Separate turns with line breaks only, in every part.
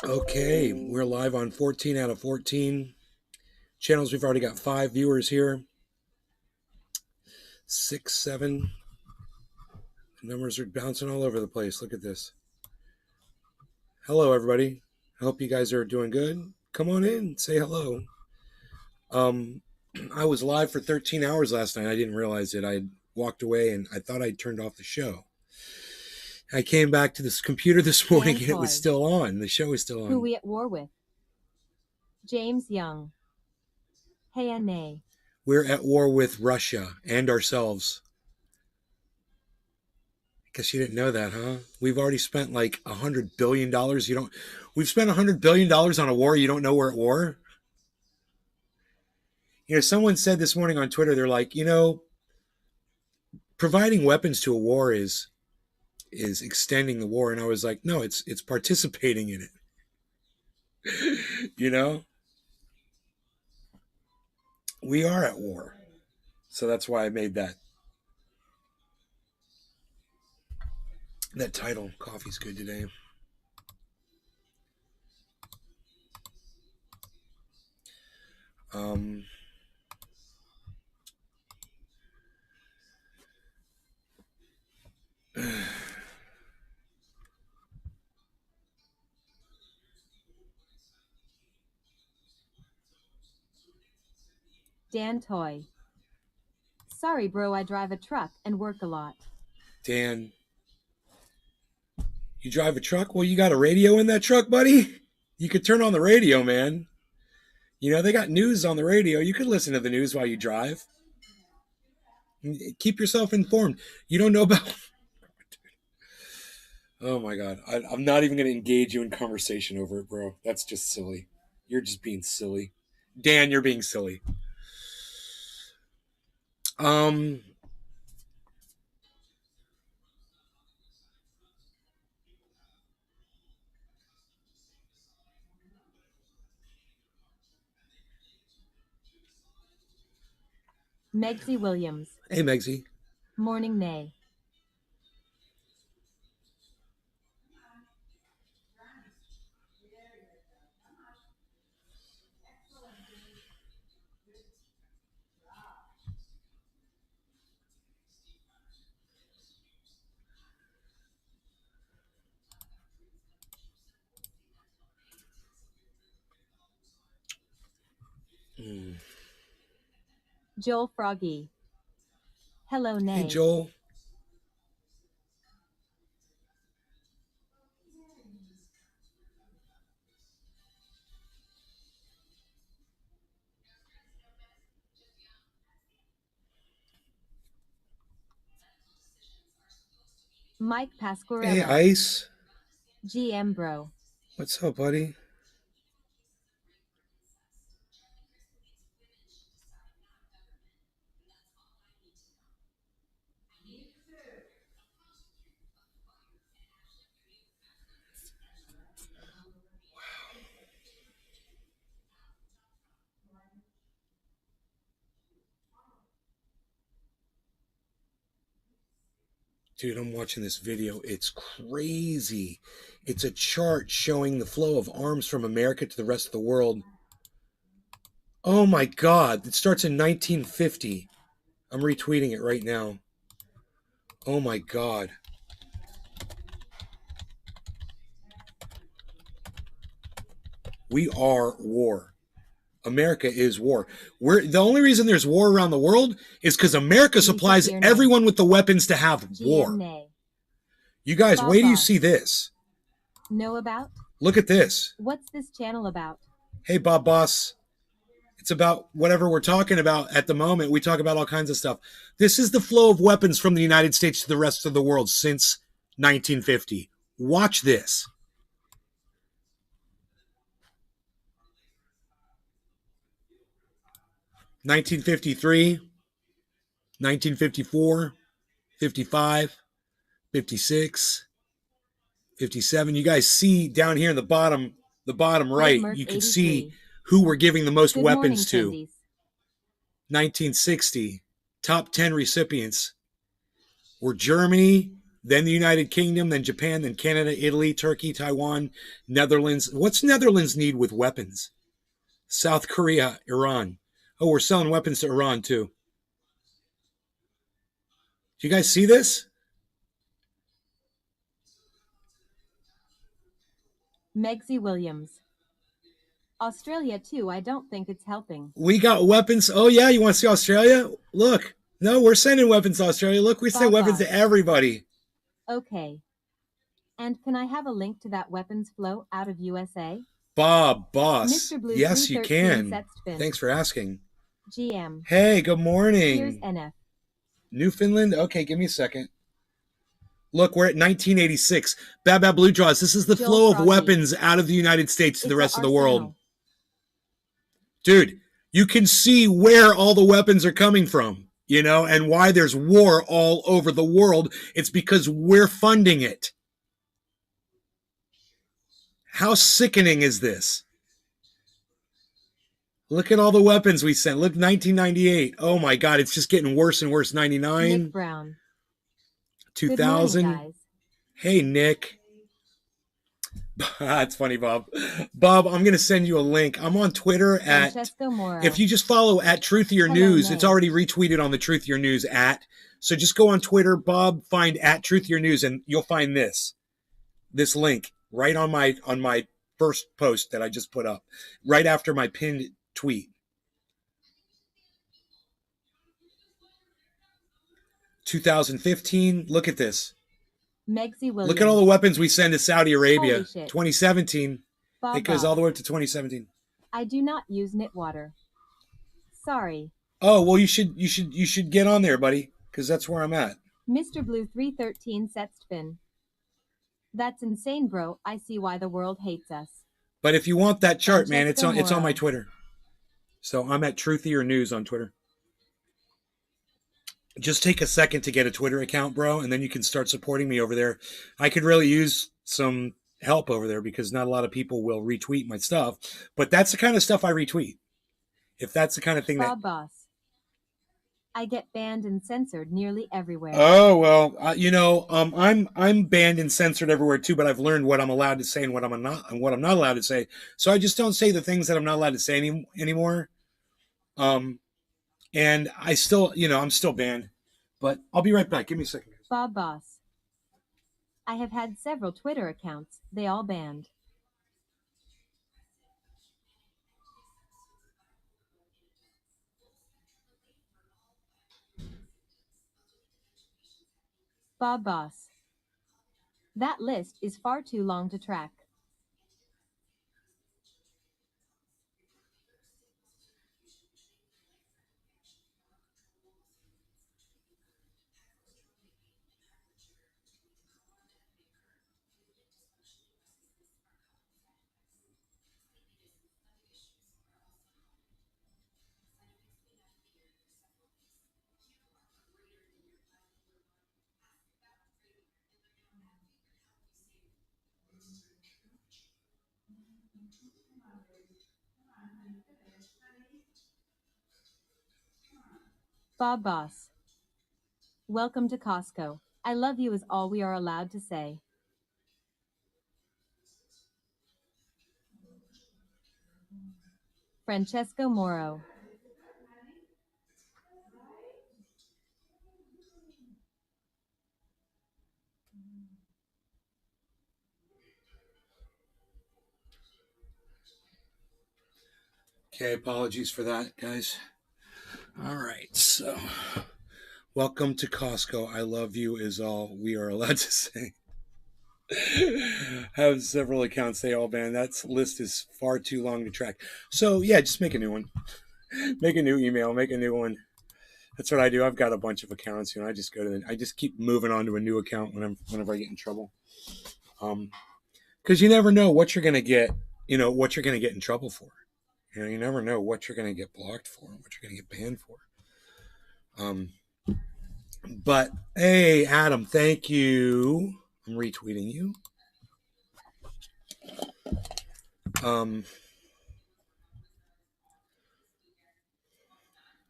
Okay, we're live on 14 out of 14 channels. We've already got 5 viewers here. 6, 7. The numbers are bouncing all over the place. Look at this. Hello, everybody. I hope you guys are doing good. Come on in, say hello. I was live for 13 hours last night. I didn't realize it. I walked away and I thought I'd turned off the show. I came back to this computer this morning and it was still on. The show is still on.
Who we at war with? James Young. Hey and nay.
We're at war with Russia and ourselves. Guess you didn't know that, huh? We've already spent like $100 billion. We've spent $100 billion on a war. You don't know we're at war? Someone said this morning on Twitter, they're like, providing weapons to a war is extending the war. And I was like, no, it's participating in it. We are at war. So that's why I made that title. Coffee's good today.
Dan Toy. Sorry, bro, I drive a truck and work a lot.
Dan, you drive a truck? Well, you got a radio in that truck, buddy? You could turn on the radio, man. They got news on the radio. You could listen to the news while you drive. Keep yourself informed. You don't know about... Oh, my God. I'm not even going to engage you in conversation over it, bro. That's just silly. You're just being silly. Dan, you're being silly.
Megsy Williams.
Hey, Megsy.
Morning nay. Joel Froggy. Hello, nay.
Hey, Joel.
Mike Pasquarello.
Hey, Ice.
GM bro.
What's up, buddy? Dude, I'm watching this video. It's crazy. It's a chart showing the flow of arms from America to the rest of the world. Oh my God. It starts in 1950. I'm retweeting it right now. Oh my God. We are war. America is war. The only reason there's war around the world is because America supplies everyone with the weapons to have war. You guys, wait till you see this.
Know about?
Look at this.
What's this channel about?
Hey, Bob Boss. It's about whatever we're talking about at the moment. We talk about all kinds of stuff. This is the flow of weapons from the United States to the rest of the world since 1950. Watch this. $1953, 1954, 55, 56, 57. You guys see down here in the bottom right, you can see who we're giving the most weapons to. 1960, top 10 recipients were Germany, then the United Kingdom, then Japan, then Canada, Italy, Turkey, Taiwan, Netherlands. What's Netherlands need with weapons? South Korea, Iran. Oh, we're selling weapons to Iran too. Do you guys see this?
Megsy Williams. Australia too, I don't think it's helping.
We got weapons. Oh yeah, you want to see Australia? Look. No, we're sending weapons to Australia. Look, we send weapons to everybody.
Okay. And can I have a link to that weapons flow out of USA?
Bob, boss.
Mr. Blue
Yes, you
313
can.
Setsfin.
Thanks for asking.
GM.
Hey, good morning.
Here's NF.
Newfoundland? Okay, give me a second. Look, we're at 1986. Bad Bad Blue Jaws. This is the
Joel
flow of
Crosby.
weapons out of the United States to
It's
the rest of the
arsenal.
world. Dude, you can see where all the weapons are coming from, you know, and why there's war all over the world. It's because we're funding it. How sickening is this? Look at all the weapons we sent. Look, 1998. Oh my God, it's just getting worse and worse. 99.
Nick Brown.
2000.
Good morning, guys.
Hey, Nick. That's funny, Bob. Bob, I'm going to send you a link. I'm on Twitter at,
Francesco Moro.
if you just follow at Truth Your
Hello,
News,
May.
it's already retweeted on the Truth Your News at. So just go on Twitter, Bob, find at Truth Your News, and you'll find this link right on my first post that I just put up, right after my pinned tweet. 2015. Look at this.
Megsy Williams.
Look at all the weapons we send to Saudi Arabia.
Holy shit.
2017.
Bob
It goes
Bob.
all the way up to 2017.
I do not use Knitwater. Sorry.
Oh, well, you should get on there, buddy, because that's where I'm at.
Mr. Blue 313 Setsfin. That's insane, bro. I see why the world hates us.
But if you want that chart, man, it's
Francesco
on my
Moro.
Twitter. So I'm at Truthier News on Twitter. Just take a second to get a Twitter account, bro, and then you can start supporting me over there. I could really use some help over there because not a lot of people will retweet my stuff, but that's the kind of stuff I retweet. If that's the kind of thing
Bob Boss. I get banned and censored nearly everywhere.
Oh well, I'm banned and censored everywhere too. But I've learned what I'm allowed to say and what I'm not allowed to say. So I just don't say the things that I'm not allowed to say anymore. And I still, I'm still banned. But I'll be right back. Give me a second.
Bob Boss. I have had several Twitter accounts. They all banned. Bob Boss. That list is far too long to track. Bob Boss. Welcome to Costco. I love you is all we are allowed to say. Francesco Moro.
Okay, apologies for that, guys. All right, so welcome to Costco. I love you is all we are allowed to say. Have several accounts, they all ban. That list is far too long to track. So yeah, just make a new one. Make a new email, make a new one. That's what I do. I've got a bunch of accounts, I just I just keep moving on to a new account whenever I get in trouble. Because you never know what you're gonna get, what you're gonna get in trouble for. You never know what you're gonna get blocked for, what you're gonna get banned for. But hey, Adam, thank you. I'm retweeting you.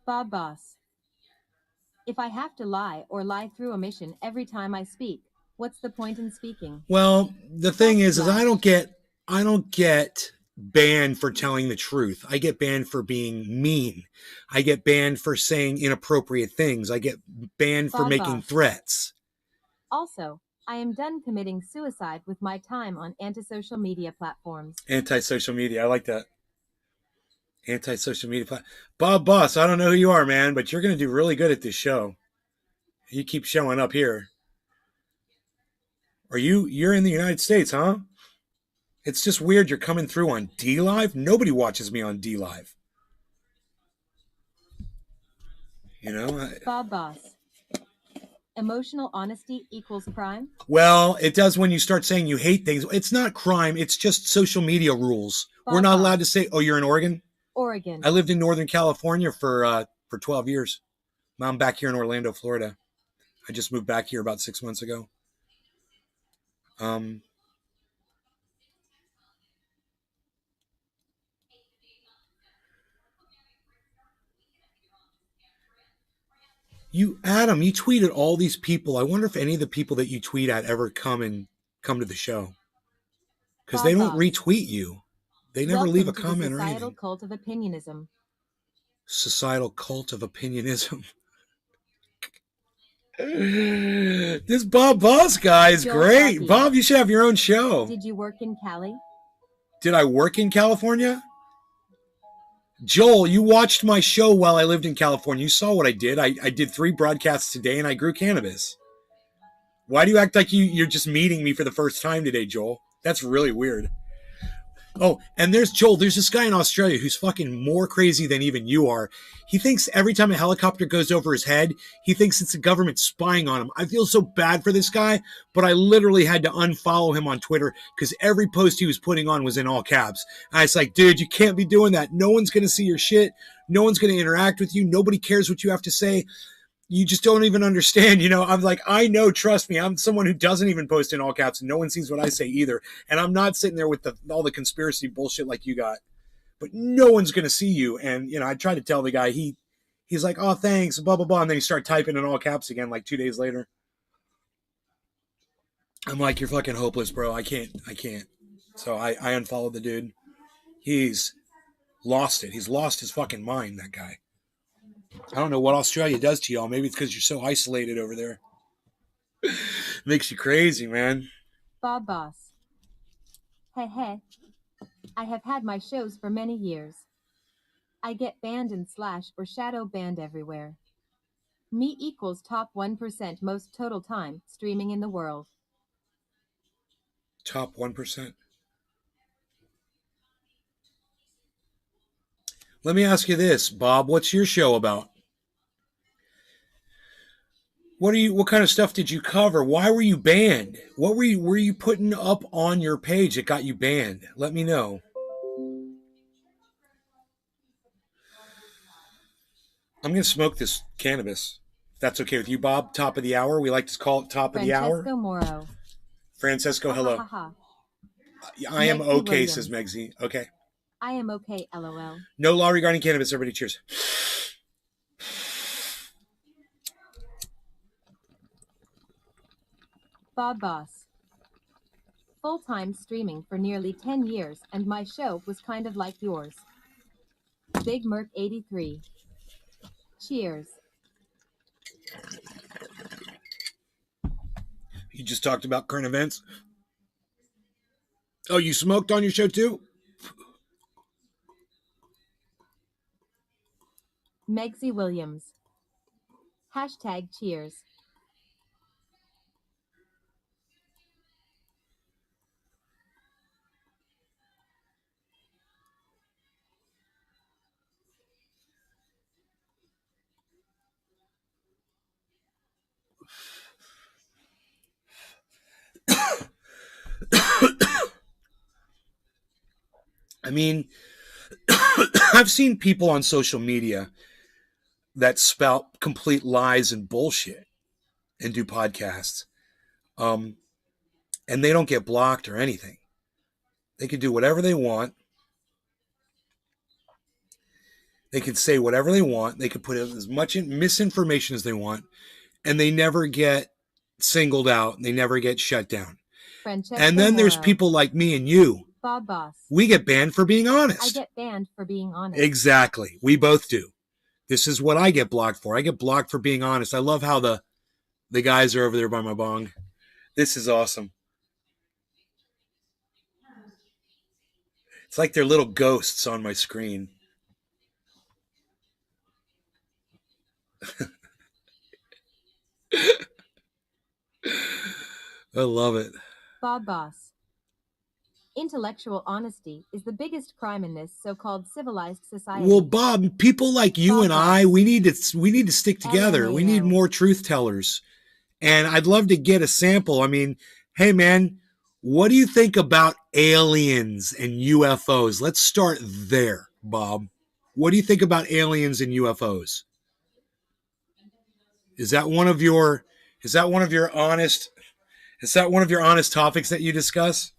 Bob Boss. If I have to lie or lie through omission every time I speak, What's the point in speaking?
Well, the thing is
Flash.
I don't get banned for telling the truth. I get banned for being mean. I get banned for saying inappropriate things. I get banned for
Bob
making
Boss.
threats.
Also, I am done committing suicide with my time on anti-social media platforms.
Anti-social media. I like that. Anti-social media. Bob Boss, I don't know who you are, man, but you're going to do really good at this show. You keep showing up here. You're in the United States, huh? It's just weird you're coming through on D Live. Nobody watches me on D Live. You know?
Bob Boss. Emotional honesty equals crime?
Well, it does when you start saying you hate things. It's not crime. It's just social media rules. We're not allowed to say, oh, you're in Oregon?
Oregon.
I lived in Northern California for 12 years. Now I'm back here in Orlando, Florida. I just moved back here about 6 months ago. Adam, you tweet at all these people. I wonder if any of the people that you tweet at ever come to the show. Because they don't retweet you. They never leave a comment or anything.
Societal cult of opinionism.
Societal cult of opinionism. This Bob Boss guy is great. Bob, you should have your own show.
Did you work in Cali?
Did I work in California? Joel, you watched my show while I lived in California. You saw what I did. I did 3 broadcasts today and I grew cannabis. Why do you act like you're just meeting me for the first time today, Joel? That's really weird. Oh, and there's Joel. There's this guy in Australia who's fucking more crazy than even you are. He thinks every time a helicopter goes over his head, he thinks it's the government spying on him. I feel so bad for this guy, but I literally had to unfollow him on Twitter because every post he was putting on was in all caps. And I was like, dude, you can't be doing that. No one's going to see your shit. No one's going to interact with you. Nobody cares what you have to say. You just don't even understand, you know. I'm like, I know, trust me, I'm someone who doesn't even post in all caps and no one sees what I say either. And I'm not sitting there with all the conspiracy bullshit like you got, but no one's going to see you. And, you know, I tried to tell the guy, he's like, oh, thanks, blah, blah, blah. And then he started typing in all caps again, like 2 days later. I'm like, you're fucking hopeless, bro. I can't. So I unfollowed the dude. He's lost it. He's lost his fucking mind, that guy. I don't know what Australia does to y'all. Maybe it's because you're so isolated over there. Makes you crazy, man.
Bob Boss. Hey. I have had my shows for many years. I get banned and slash or shadow banned everywhere. Me equals top 1% most total time streaming in the world.
Top 1%. Let me ask you this, Bob. What's your show about? What kind of stuff did you cover? Why were you banned? What were you putting up on your page that got you banned? Let me know. I'm going to smoke this cannabis. If that's okay with you, Bob. Top of the hour. We like to call it top of the hour.
Francesco Moro.
Francesco, hello. I am okay, says Megsy. Okay.
I am okay, LOL.
No law regarding cannabis. Everybody cheers.
Bob Boss. Full-time streaming for nearly 10 years and my show was kind of like yours. Big Merc 83. Cheers.
You just talked about current events? Oh, you smoked on your show too?
Megsy Williams. Hashtag cheers.
I mean, I've seen people on social media that spout complete lies and bullshit and do podcasts. And they don't get blocked or anything. They can do whatever they want. They can say whatever they want. They can put as much misinformation as they want. And they never get singled out. They never get shut down.
Francesco
And then there's
Moro.
people like me and you.
Bob Boss.
We get banned for being
I
honest.
get banned for being honest.
Exactly. We both do. This is what I get blocked for. I get blocked for being honest. I love how the guys are over there by my bong. This is awesome. It's like they're little ghosts on my screen. I love it.
Bob Boss. Intellectual honesty is the biggest crime in this so-called civilized society.
Well, Bob, people like you
Bob
and
Boss.
I, we need to stick together. We need
LMAO.
more truth tellers. And I'd love to get a sample. I mean, hey man, what do you think about aliens and UFOs? Let's start there, Bob. What do you think about aliens and UFOs? Is that one of your honest topics that you discuss?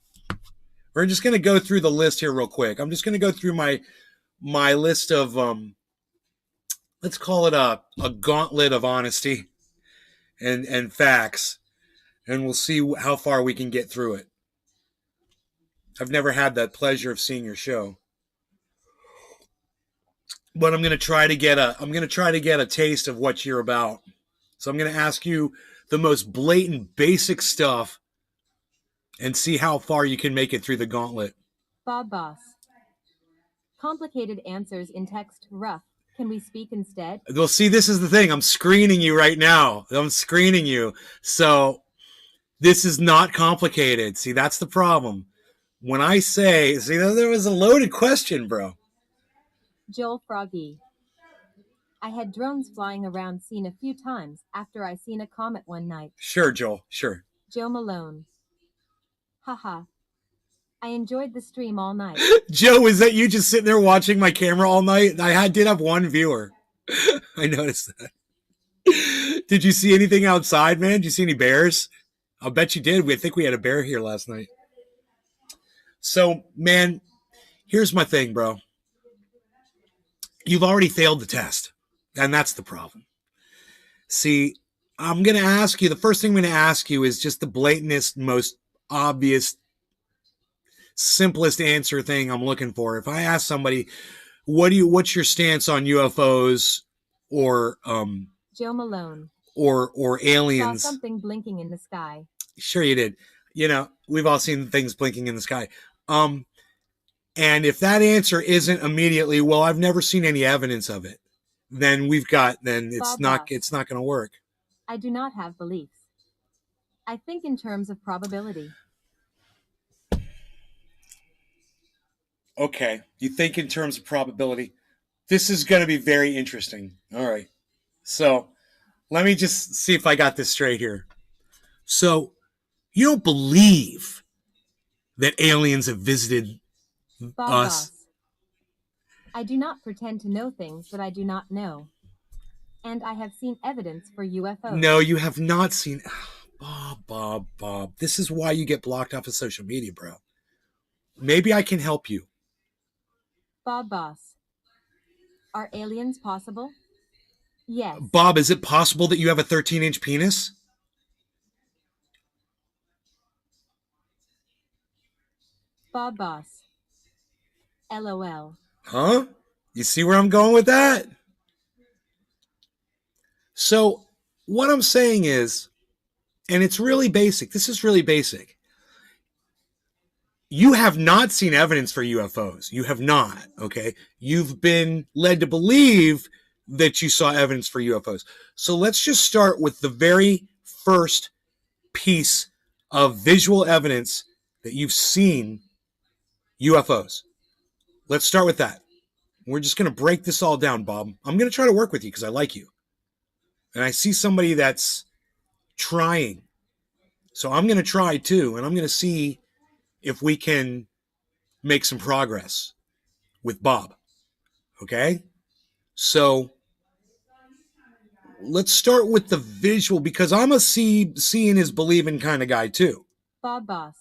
We're just going to go through the list here real quick. I'm just going to go through my list of let's call it a gauntlet of honesty and facts, and we'll see how far we can get through it. I've never had that pleasure of seeing your show, but I'm going to try to get a taste of what you're about. So I'm going to ask you the most blatant, basic stuff and see how far you can make it through the gauntlet.
Bob Boss. Complicated answers in text rough. Can we speak instead?
Well, see, this is the thing. I'm screening you right now. I'm screening you. So this is not complicated. See, that's the problem. When I say, see, there was a loaded question, bro.
Joel Froggy. I had drones flying around seen a few times after I seen a comet one night.
Sure, Joel. Sure.
Joe Malone. Haha. I enjoyed the stream all night.
Joe, is that you just sitting there watching my camera all night? I did have one viewer. I noticed that. Did you see anything outside, man? Did you see any bears? I'll bet you did. I think we had a bear here last night. So, man, here's my thing, bro. You've already failed the test, and that's the problem. See, I'm going to ask you, the first thing I'm going to ask you is just the blatantest, most obvious, simplest answer thing I'm looking for. If I ask somebody, what's your stance on UFOs or
Joe Malone.
or aliens?
Saw something blinking in the sky.
Sure you did. You know, we've all seen things blinking in the sky. And if that answer isn't immediately, well, I've never seen any evidence of it, then it's not going to work.
I do not have beliefs. I think in terms of probability.
Okay, you think in terms of probability. This is going to be very interesting. All right. So let me just see if I got this straight here. So you don't believe that aliens have visited
Bob
us?
Boss. I do not pretend to know things that I do not know. And I have seen evidence for UFOs.
No, you have not seen. Bob. This is why you get blocked off of social media, bro. Maybe I can help you.
Bob Boss. Are aliens possible? Yes.
Bob, is it possible that you have a 13-inch penis?
Bob Boss. LOL.
Huh? You see where I'm going with that? So what I'm saying is, and it's really basic. This is really basic. You have not seen evidence for UFOs. You have not, okay? You've been led to believe that you saw evidence for UFOs. So let's just start with the very first piece of visual evidence that you've seen UFOs. Let's start with that. We're just going to break this all down, Bob. I'm going to try to work with you because I like you. And I see somebody that's trying. So I'm going to try too, and I'm going to see if we can make some progress with Bob. Okay? So let's start with the visual because I'm a seeing is believing kind of guy too.
Bob Boss.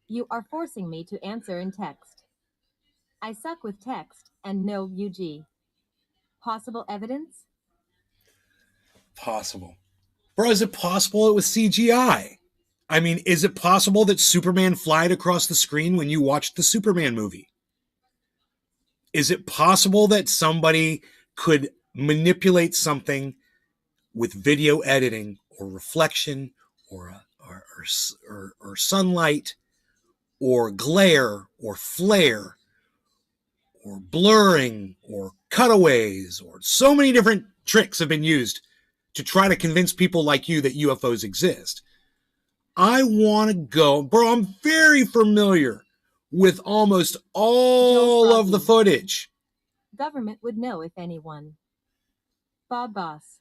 You are forcing me to answer in text. I suck with text and no UG. Possible evidence?
Possible. Bro, is it possible it was CGI? I mean, is it possible that Superman flied across the screen when you watched the Superman movie? Is it possible that somebody could manipulate something with video editing or reflection or sunlight or glare or flare or blurring or cutaways, or so many different tricks have been used to try to convince people like you that UFOs exist? I want to go, bro. I'm very familiar with almost all of the footage.
Government would know if anyone. Bob Boss.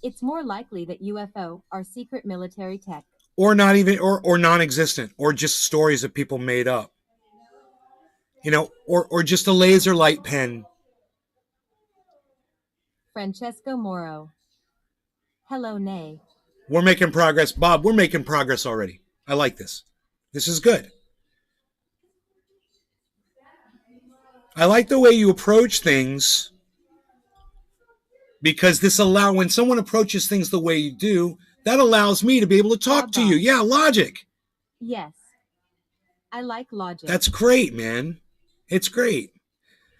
It's more likely that UFO are secret military tech.
Or not even, or non-existent, or just stories that people made up. You know, or just a laser light pen.
Francesco Moro. Hello, Nay.
We're making progress. Bob, we're making progress already. I like this. This is good. I like the way you approach things, because this when someone approaches things the way you do, that allows me to be able to talk to you. Yeah, logic.
Yes. I like logic.
That's great, man. It's great.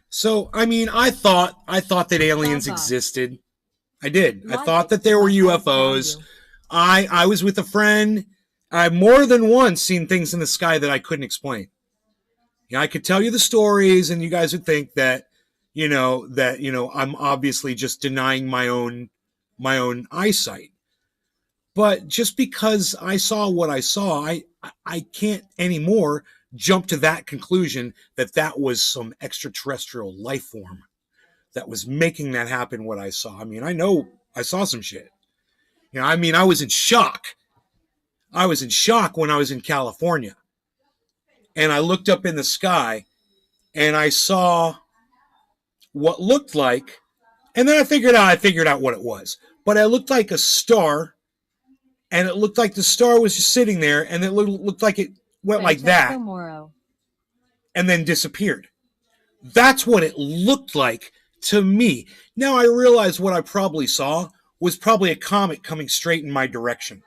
So, I mean, I thought that aliens existed. I did. I thought that there were UFOs. I was with a friend. I've more than once seen things in the sky that I couldn't explain. Yeah, I could tell you the stories, and you guys would think that, I'm obviously just denying my own eyesight. But just because I saw what I saw, I can't anymore jump to that conclusion that was some extraterrestrial life form that was making that happen, what I saw. I mean, I know I saw some shit. I was in shock. I was in shock when I was in California. And I looked up in the sky and I saw what looked like, and then I figured out what it was. But it looked like a star, and it looked like the star was just sitting there, and it looked like it went like that and then disappeared. That's what it looked like to me. Now I realize what I probably saw was probably a comet coming straight in my direction,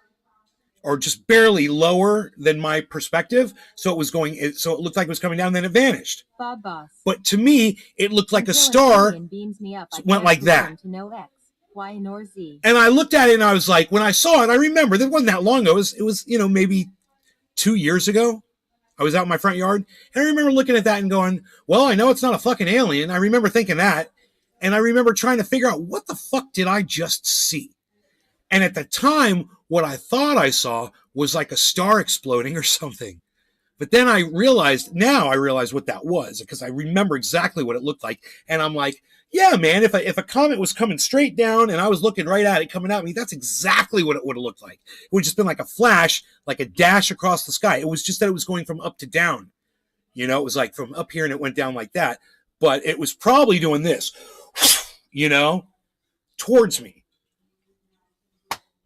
or just barely lower than my perspective. So it looked like it was coming down, then it vanished.
Bob Boss.
But to me, it looked like a star
beams me up,
went like that.
To no X, Y, nor Z.
And I looked at it and I was like, when I saw it, I remember that wasn't that long ago. It was maybe 2 years ago. I was out in my front yard, and I remember looking at that and going, well, I know it's not a fucking alien. I remember thinking that. And I remember trying to figure out, what the fuck did I just see? And at the time, what I thought I saw was like a star exploding or something. But then I realized what that was, because I remember exactly what it looked like. And I'm like, yeah, man, if a comet was coming straight down and I was looking right at it coming at me, that's exactly what it would have looked like. It would have just been like a flash, like a dash across the sky. It was just that it was going from up to down. It was like from up here and it went down like that. But it was probably doing this, towards me.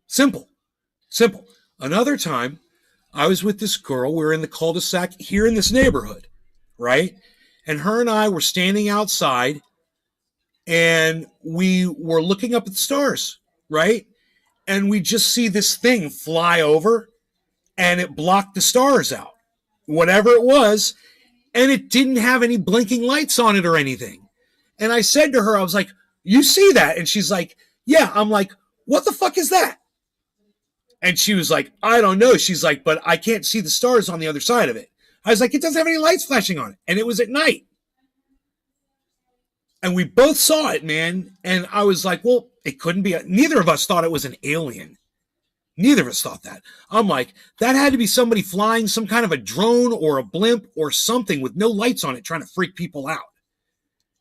Simple. Another time, I was with this girl. We were in the cul-de-sac here in this neighborhood, right? And her and I were standing outside, and we were looking up at the stars, right? And we just see this thing fly over, and it blocked the stars out, whatever it was, and it didn't have any blinking lights on it or anything. And I said to her, I was like, you see that? And she's like, yeah. I'm like, what the fuck is that? And she was like, I don't know. She's like, but I can't see the stars on the other side of it. I was like, it doesn't have any lights flashing on it. And it was at night. And we both saw it, man. And I was like, well, it couldn't be. Neither of us thought it was an alien. Neither of us thought that. I'm like, that had to be somebody flying some kind of a drone or a blimp or something with no lights on it trying to freak people out.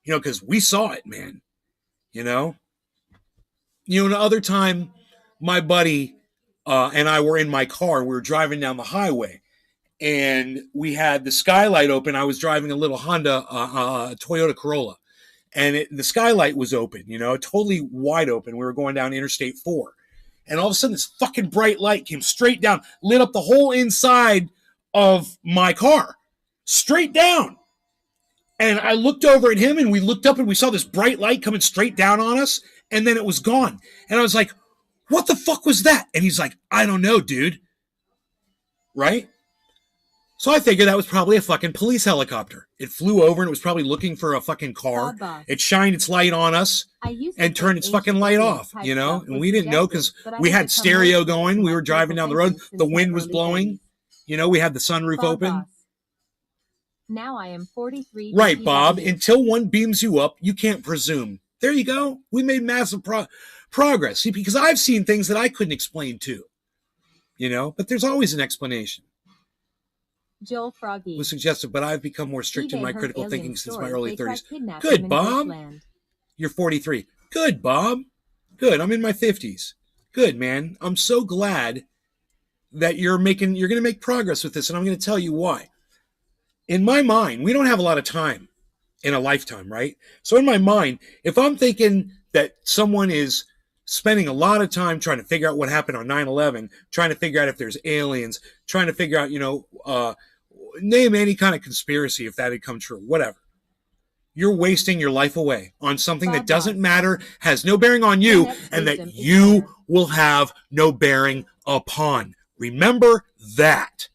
Because we saw it, man. Another time, my buddy and I were in my car. We were driving down the highway, and we had the skylight open. I was driving a little Honda Toyota Corolla, and the skylight was open, totally wide open. We were going down Interstate 4, and all of a sudden this fucking bright light came straight down, lit up the whole inside of my car, straight down. And I looked over at him, and we looked up, and we saw this bright light coming straight down on us, and then it was gone. And I was like, what the fuck was that? And he's like, I don't know, dude. Right? So I figured that was probably a fucking police helicopter. It flew over and it was probably looking for a fucking car.
Boss.
It shined its light on us and turned its fucking light off, you know? And we didn't know because we had stereo going. We were driving down the road. The wind was blowing. You know, we had the sunroof open.
Boss. Now I am 43.
Right, Bob. Until one beams you up, you can't presume. There you go. We made massive progress. See, because I've seen things that I couldn't explain too. You know, but there's always an explanation.
Joel Froggy
Was suggested, but I've become more strict in my critical thinking since my early 30s.
Good,
Good, Bob. You're 43. Good, Bob. Good. I'm in my 50s. Good, man. I'm so glad that you're going to make progress with this, and I'm going to tell you why. In my mind, we don't have a lot of time in a lifetime, right? So in my mind, if I'm thinking that someone is spending a lot of time trying to figure out what happened on 9/11, trying to figure out if there's aliens, trying to figure out, name any kind of conspiracy if that had come true, whatever. You're wasting your life away on something that doesn't matter, has no bearing on you, and that you will have no bearing upon. Remember that.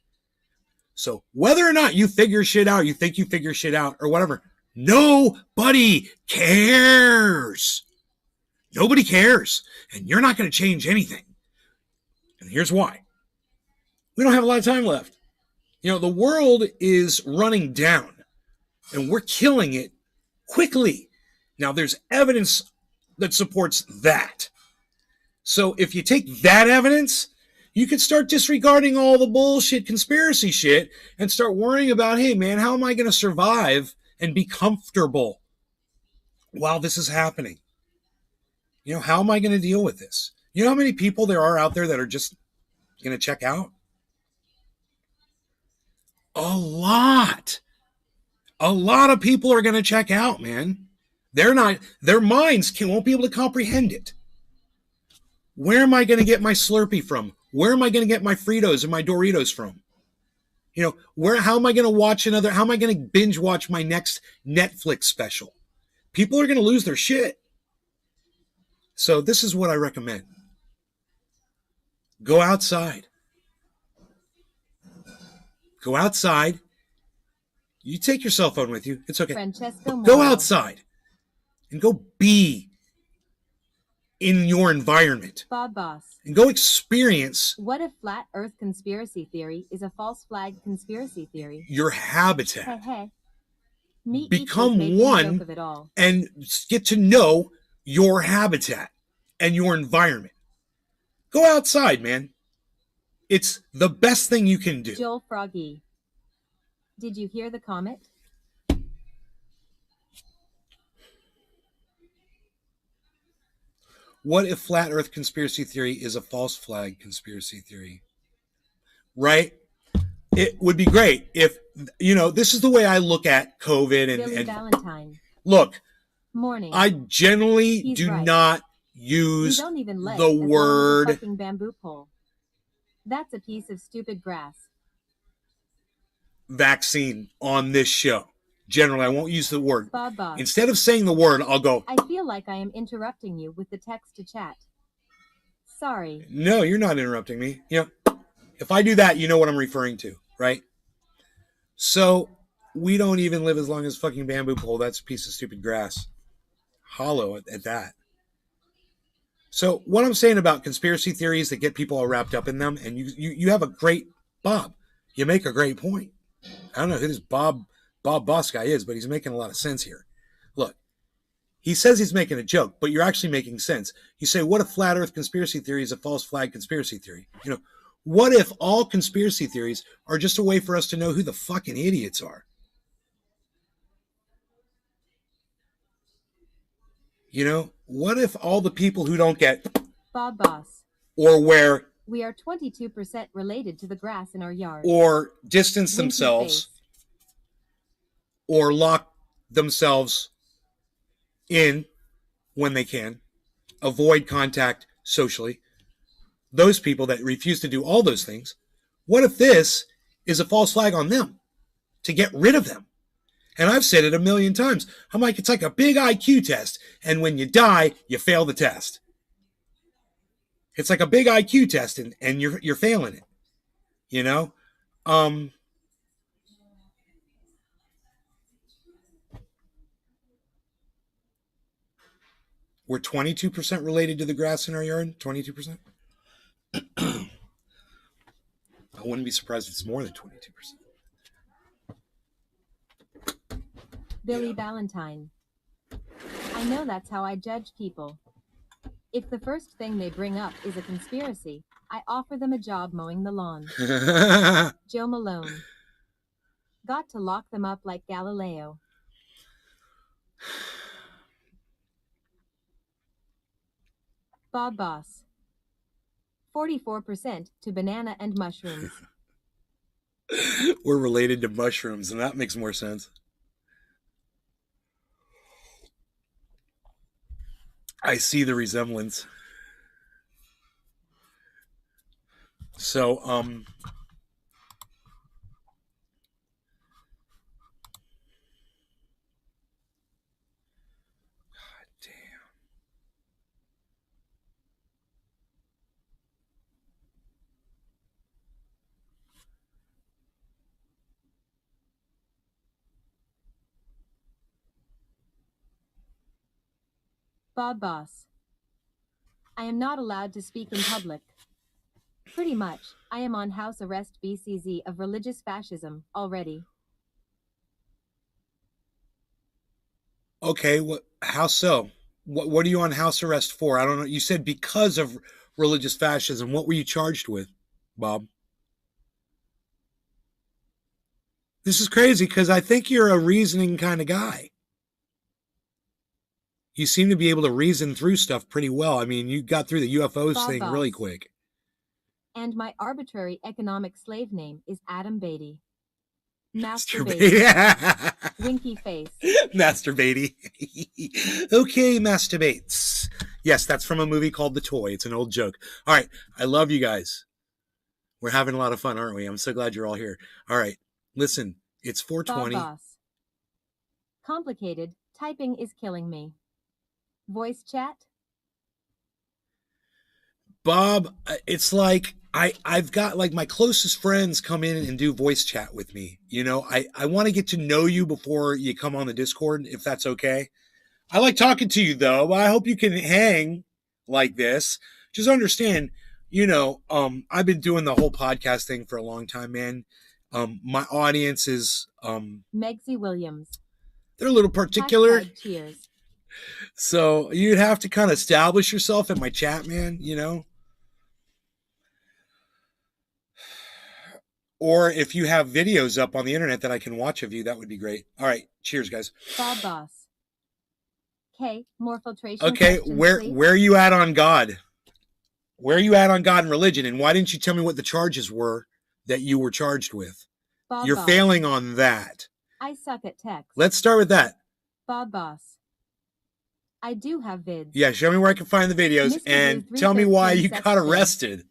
So whether or not you figure shit out, you think you figure shit out or whatever, nobody cares. Nobody cares. And you're not going to change anything. And here's why. We don't have a lot of time left. You know, the world is running down and we're killing it quickly. Now, there's evidence that supports that. So if you take that evidence, you can start disregarding all the bullshit conspiracy shit and start worrying about, hey, man, how am I going to survive and be comfortable while this is happening? You know, how am I going to deal with this? You know how many people there are out there that are just going to check out? A lot. A lot of people are going to check out, man. Their minds won't be able to comprehend it. Where am I going to get my Slurpee from? Where am I going to get my Fritos and my Doritos from? You know, how am I going to how am I going to binge watch my next Netflix special? People are going to lose their shit. So this is what I recommend. Go outside. Go outside. You take your cell phone with you. It's okay.
Francesco
Go outside and go be in your environment.
Boss.
And go experience.
What if flat earth conspiracy theory is a false flag conspiracy theory?
Your habitat.
Hey.
Become one
of it all.
And get to know your habitat and your environment. Go outside, man. It's the best thing you can do.
Joel Froggy. Did you hear the comet?
What if flat earth conspiracy theory is a false flag conspiracy theory? Right? It would be great if, this is the way I look at COVID and
Valentine.
Look,
Morning.
I generally do not use the word
fucking bamboo pole. That's a piece of stupid grass.
Vaccine on this show. Generally, I won't use the word.
Boss.
Instead of saying the word, I'll go.
I feel like I am interrupting you with the text to chat. Sorry.
No, you're not interrupting me. If I do that, you know what I'm referring to, right? So we don't even live as long as fucking bamboo pole. That's a piece of stupid grass. Hollow at that. So what I'm saying about conspiracy theories that get people all wrapped up in them, and you have a great, Bob, you make a great point. I don't know who this Bob Boss guy is, but he's making a lot of sense here. Look, he says he's making a joke, but you're actually making sense. You say, what if flat earth conspiracy theory is a false flag conspiracy theory? What if all conspiracy theories are just a way for us to know who the fucking idiots are? What if all the people who don't get
Boss
or where
we are 22% related to the grass in our yard
or distance themselves or lock themselves in when they can, avoid contact socially, those people that refuse to do all those things, what if this is a false flag on them to get rid of them? And I've said it a million times. I'm like, it's like a big IQ test. And when you die, you fail the test. It's like a big IQ test, and you're failing it. You know, we're 22% related to the grass in our yard. 22%. I wouldn't be surprised if it's more than 22%.
Billy
Yeah.
Valentine. I know that's how I judge people. If the first thing they bring up is a conspiracy, I offer them a job mowing the lawn. Joe Malone. Got to lock them up like Galileo. Bob Boss. 44% to banana and mushrooms.
We're related to mushrooms, and that makes more sense. I see the resemblance. So, God damn.
Bob Boss. I am not allowed to speak in public. Pretty much, I am on house arrest BCZ of religious fascism already.
Okay, how so? What are you on house arrest for? I don't know. You said because of religious fascism. What were you charged with, Bob? This is crazy because I think you're a reasoning kind of guy. You seem to be able to reason through stuff pretty well. I mean, you got through the UFOs
Bob
thing
Boss.
really quick.
And my arbitrary economic slave name is Adam Beatty. Master
Masturbate.
Beatty. Winky face.
Masturbate. Okay, masturbates. Yes, that's from a movie called The Toy. It's an old joke. All right. I love you guys. We're having a lot of fun, aren't we? I'm so glad you're all here. All right. Listen, it's 4:20.
Bob Boss. Complicated. Typing is killing me. Voice chat?
Bob, it's like I've got like my closest friends come in and do voice chat with me. You know, I want to get to know you before you come on the Discord, if that's okay. I like talking to you though. I hope you can hang like this. Just understand, you know, I've been doing the whole podcast thing for a long time, man. My audience is
Megsy Williams.
they're a little particular.
Hashtag cheers.
So you'd have to kind of establish yourself in my chat, man, you know. Or if you have videos up on the internet that I can watch of you, that would be great. All right. Cheers, guys.
Bob Boss. Okay, more filtration.
Okay,
questions,
where
please.
are you at on God? Where are you at on God and religion? And why didn't you tell me what the charges were that you were charged with?
Bob
You're
Boss.
failing on that.
I suck at text.
Let's start with that.
Bob Boss. I do have vids.
Yeah, show me where I can find the videos
Mr.
and
Blue
tell me why you
313
got
sex
arrested.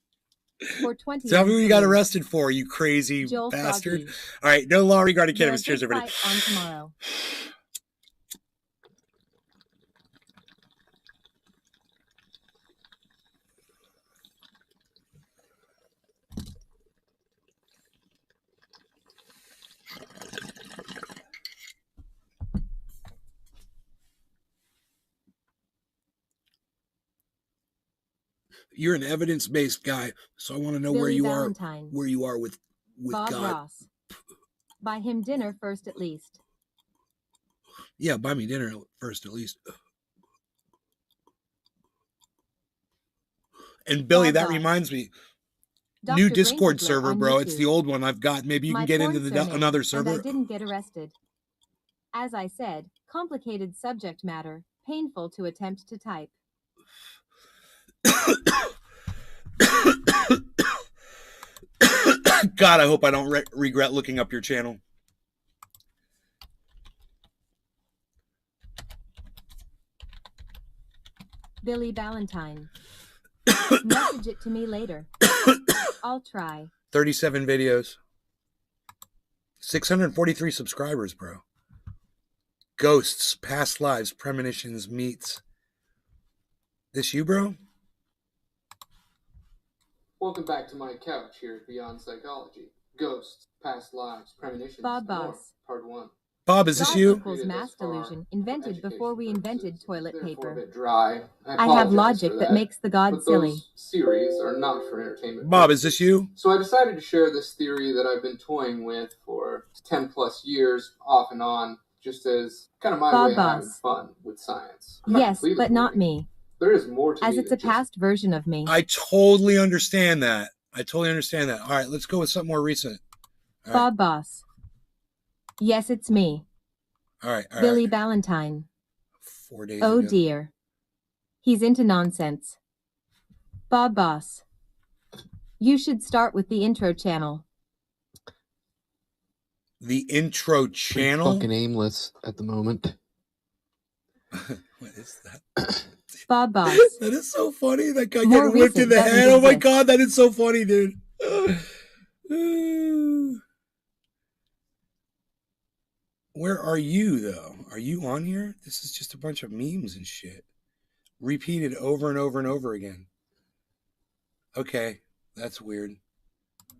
For 20
Tell me what you got
years.
arrested for, you crazy
Joel
bastard.
Froggy.
All right, no law regarding
There's
cannabis.
a
Cheers,
big
everybody.
fight on tomorrow.
You're an evidence-based guy, so I want to know where
Billy
you
Valentine.
are with
Bob
God.
Ross. Buy him dinner first at least.
Yeah, buy me dinner first, at least. And Billy,
Bob
that
Ross.
reminds me,
Dr.
new Discord
Brainswigler
server,
on
bro. It's the
YouTube.
old one I've got. Maybe you
My
can get
porn
into
surname,
another
And I
server.
didn't get arrested. As I said, complicated subject matter, painful to attempt to type.
God, I hope I don't regret looking up your channel.
Billy Valentine. Message it to me later. I'll try.
37 videos. 643 subscribers, bro. Ghosts, past lives, premonitions, meets. This you, bro?
Welcome back to my couch here at Beyond Psychology. Ghosts, past lives, premonitions,
Bob
and more.
Boss.
Part 1.
Bob, is this
God
you?
equals mass delusion, invented before we invented toilet
Therefore a
paper.
bit dry.
I have
apologize
logic
for
that makes the god
but
silly.
those series are not for entertainment
Bob,
purposes.
is this you?
So I decided to share this theory that I've been toying with for 10 plus years, off and on, just as kind of my
Bob
way of having
Boss.
fun with science.
Yes, but not me.
There is more to
As
me
it's a
than just
past version of me.
I totally understand that. All right, let's go with something more recent. All right.
Bob Boss. Yes, it's me.
All right.
Billy Ballantyne.
4 days
Oh
ago.
dear. He's into nonsense. Bob Boss. You should start with the intro channel.
The intro
Pretty
channel?
fucking aimless at the moment.
What is that?
Bob Boss.
That is so funny. That guy
More
getting whipped in
recent
the
doesn't
head. Oh my
exist.
god, that is so funny, dude. Where are you, though? Are you on here? This is just a bunch of memes and shit. Repeated over and over and over again. Okay, that's weird.
At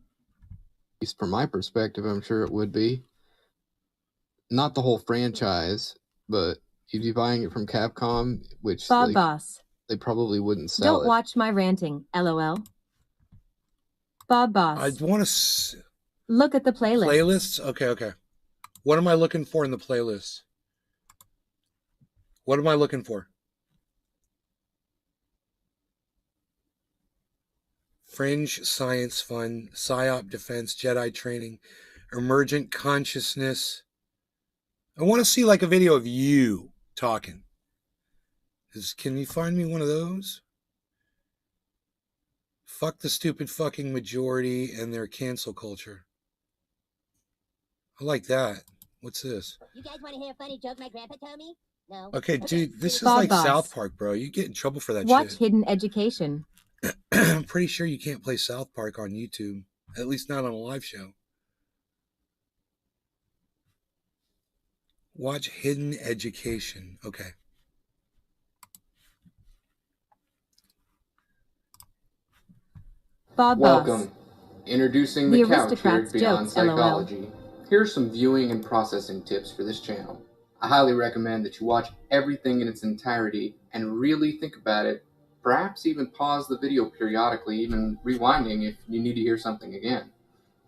least from my perspective, I'm sure it would be. Not the whole franchise, but you'd be buying it from Capcom, which
Bob Boss.
they probably wouldn't sell
Don't
it.
watch my ranting, lol. Bob
I
Boss.
want to...
Look at the playlist.
Playlists? Okay. What am I looking for in the playlist? What am I looking for? Fringe, science, fun, psyop, defense, Jedi training, emergent consciousness. I want to see like a video of you talking. Can you find me one of those? Fuck the stupid fucking majority and their cancel culture. I like that. What's this?
You guys want to hear a funny joke my grandpa told me? No.
Okay, dude, this is
Bob
like
Boss.
South Park, bro. You get in trouble for that
Watch
shit.
Hidden Education.
I'm pretty sure you can't play South Park on YouTube. At least not on a live show. Watch Hidden Education. Okay.
Bob Boss.
Welcome. Introducing
The
the couch here
Aristocrats
at Beyond
jokes, lol.
Psychology. Here's some viewing and processing tips for this channel. I highly recommend that you watch everything in its entirety and really think about it. Perhaps even pause the video periodically, even rewinding if you need to hear something again.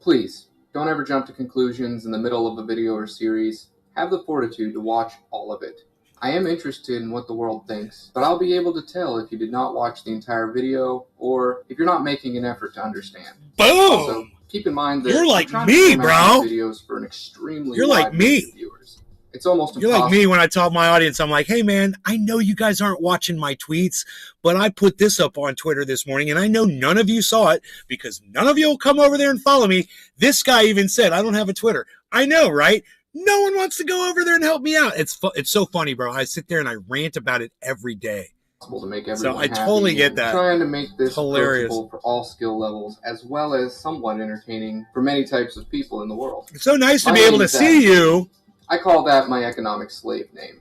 Please, don't ever jump to conclusions in the middle of a video or series. Have the fortitude to watch all of it. I am interested in what the world thinks, but I'll be able to tell if you did not watch the entire video or if you're not making an effort to understand. Also,
Boom!
keep in mind that
You're
I'm
like
trying to
me,
format
bro.
these videos for an extremely
You're like
wide range
me.
of viewers. It's almost
You're
impossible.
like me when I tell my audience, I'm like, hey man, I know you guys aren't watching my tweets, but I put this up on Twitter this morning and I know none of you saw it because none of you will come over there and follow me. This guy even said, I don't have a Twitter. I know, right? No one wants to go over there and help me out. It's so funny, bro. I sit there and I rant about it every day.
To make
So
everyone
I
happy
totally get
and
that.
Trying to make this
Hilarious.
approachable for all skill levels, as well as somewhat entertaining for many types of people in the world.
It's so nice to
My
be able to
name's
see you.
I call that my economic slave name.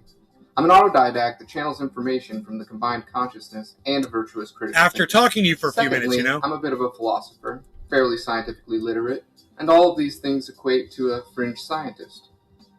I'm an autodidact that channels information from the combined consciousness and virtuous critical
After
thinking.
talking to you for a few minutes,
Secondly,
you know?
I'm a bit of a philosopher, fairly scientifically literate, and all of these things equate to a fringe scientist.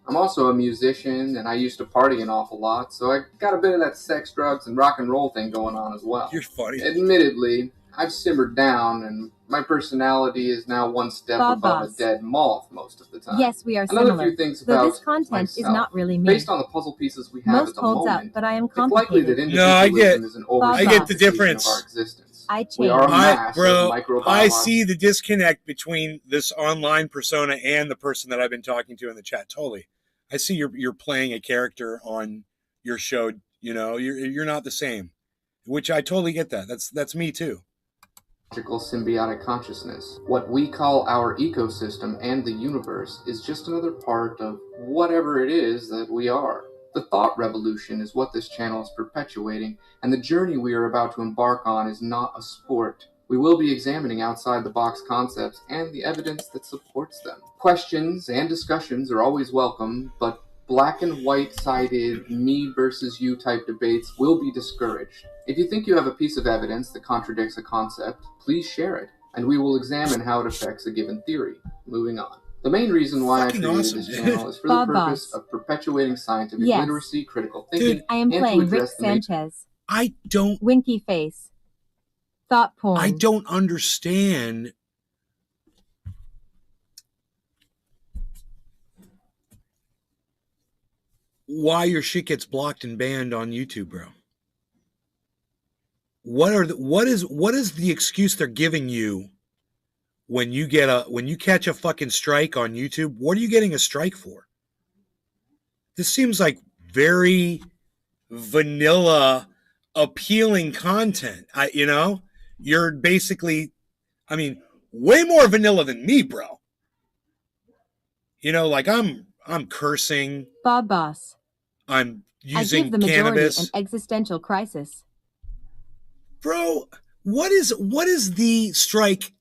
I'm also a musician, and I used to party an awful lot, so I got a bit of that sex, drugs, and rock and roll thing going on as well.
You're funny.
Admittedly, I've simmered down, and my personality is now one step
Bob
above
Boss.
a dead moth most of the time.
Yes, we are
Another
similar.
few things
Though
about
this content is
myself.
not really me.
Based on the puzzle pieces we have
Most
at the
holds up,
moment,
but I am
it's likely that
complicated.
No, I
individualism
get-
is an
Bob
I get the
oversimplification
difference.
of our existence.
I
We are a
change.
mass
Bro,
of microbiology.
I see the disconnect between this online persona and the person that I've been talking to in the chat. Totally. I see you're playing a character on your show, you know, you're not the same. Which I totally get that. That's me too.
Symbiotic consciousness. What we call our ecosystem and the universe is just another part of whatever it is that we are. The thought revolution is what this channel is perpetuating, and the journey we are about to embark on is not a sport. We will be examining outside-the-box concepts and the evidence that supports them. Questions and discussions are always welcome, but black and white-sided me versus you type debates will be discouraged. If you think you have a piece of evidence that contradicts a concept, please share it. and we will examine how it affects a given theory. Moving on. The main reason why
Fucking
I created
awesome,
this
dude.
channel is for
Bob
the purpose
Boss.
of perpetuating scientific
Yes.
literacy, critical thinking,
Dude,
I am
and to
playing Rick
address the major
Sanchez.
I don't
Winky face. Thought porn.
I don't understand why your shit gets blocked and banned on YouTube, bro. What is the excuse they're giving you when you catch a fucking strike on YouTube? What are you getting a strike for? This seems like very vanilla appealing content. You're basically, way more vanilla than me, bro. Like I'm cursing,
Bob Boss.
I'm
I
using
give the majority
cannabis.
an existential crisis.
Bro, what is the strike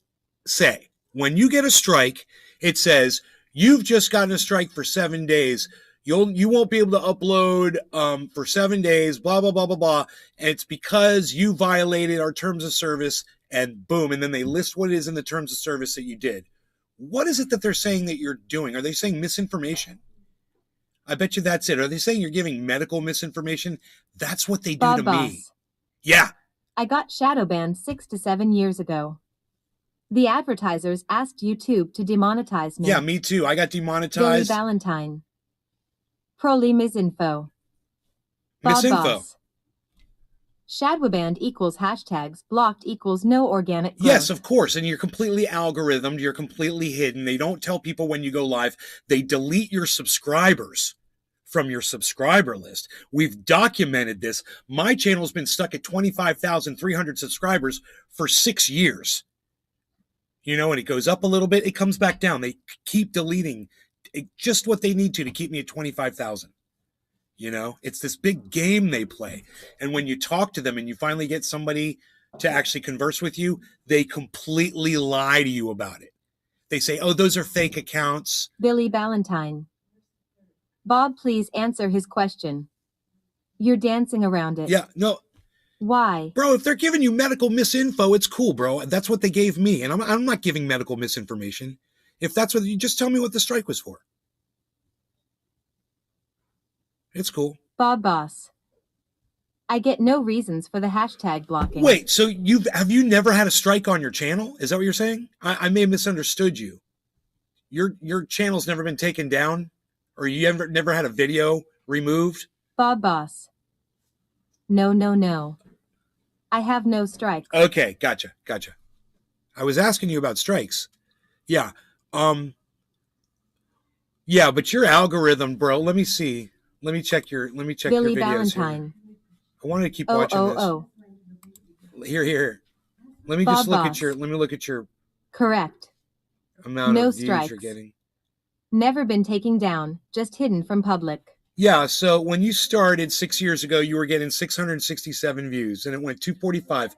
say? When you get a strike, it says you've just gotten a strike for 7 days. You won't be able to upload for 7 days, blah, blah, blah, blah, blah. And it's because you violated our terms of service, and boom. And then they list what it is in the terms of service that you did. What is it that they're saying that you're doing? Are they saying misinformation? I bet you that's it. Are they saying you're giving medical misinformation? That's what they do
Bob
to
Boss.
me. Yeah.
I got shadow banned 6 to 7 years ago. The advertisers asked YouTube to demonetize me.
Yeah, me too. I got
Billy
demonetized.
Valentine. Proly misinfo. Bob
Misinfo.
Boss. Shadowbanned equals hashtags. Blocked equals no organic growth.
Yes, of course. And you're completely algorithmed. You're completely hidden. They don't tell people when you go live. They delete your subscribers from your subscriber list. We've documented this. My channel's been stuck at 25,300 subscribers for 6 years. And it goes up a little bit. It comes back down. They keep deleting just what they need to keep me at 25,000. It's this big game they play. And when you talk to them and you finally get somebody to actually converse with you, they completely lie to you about it. They say, oh, those are fake accounts.
Billy Valentine. Bob, please answer his question. You're dancing around it.
Yeah, no,
Why?
bro, if they're giving you medical misinfo, it's cool, bro. That's what they gave me. And I'm not giving medical misinformation. If that's what you just tell me what the strike was for. It's cool.
Bob Boss. I get no reasons for the hashtag blocking.
Wait, so have you never had a strike on your channel? Is that what you're saying? I may have misunderstood you. Your channel's never been taken down, or you never had a video removed?
Bob Boss. No. I have no strikes.
Okay, gotcha. I was asking you about strikes. Yeah. Yeah, but your algorithm, bro, let me see. Let me check your
Billy
videos
Valentine.
here. I wanted to keep watching this. Here. Let me just
Bob
look at your
Correct.
amount
No
of views you're
strikes.
getting.
Never been taken down, just hidden from public.
Yeah, so when you started 6 years ago, you were getting 667 views, and it went 245.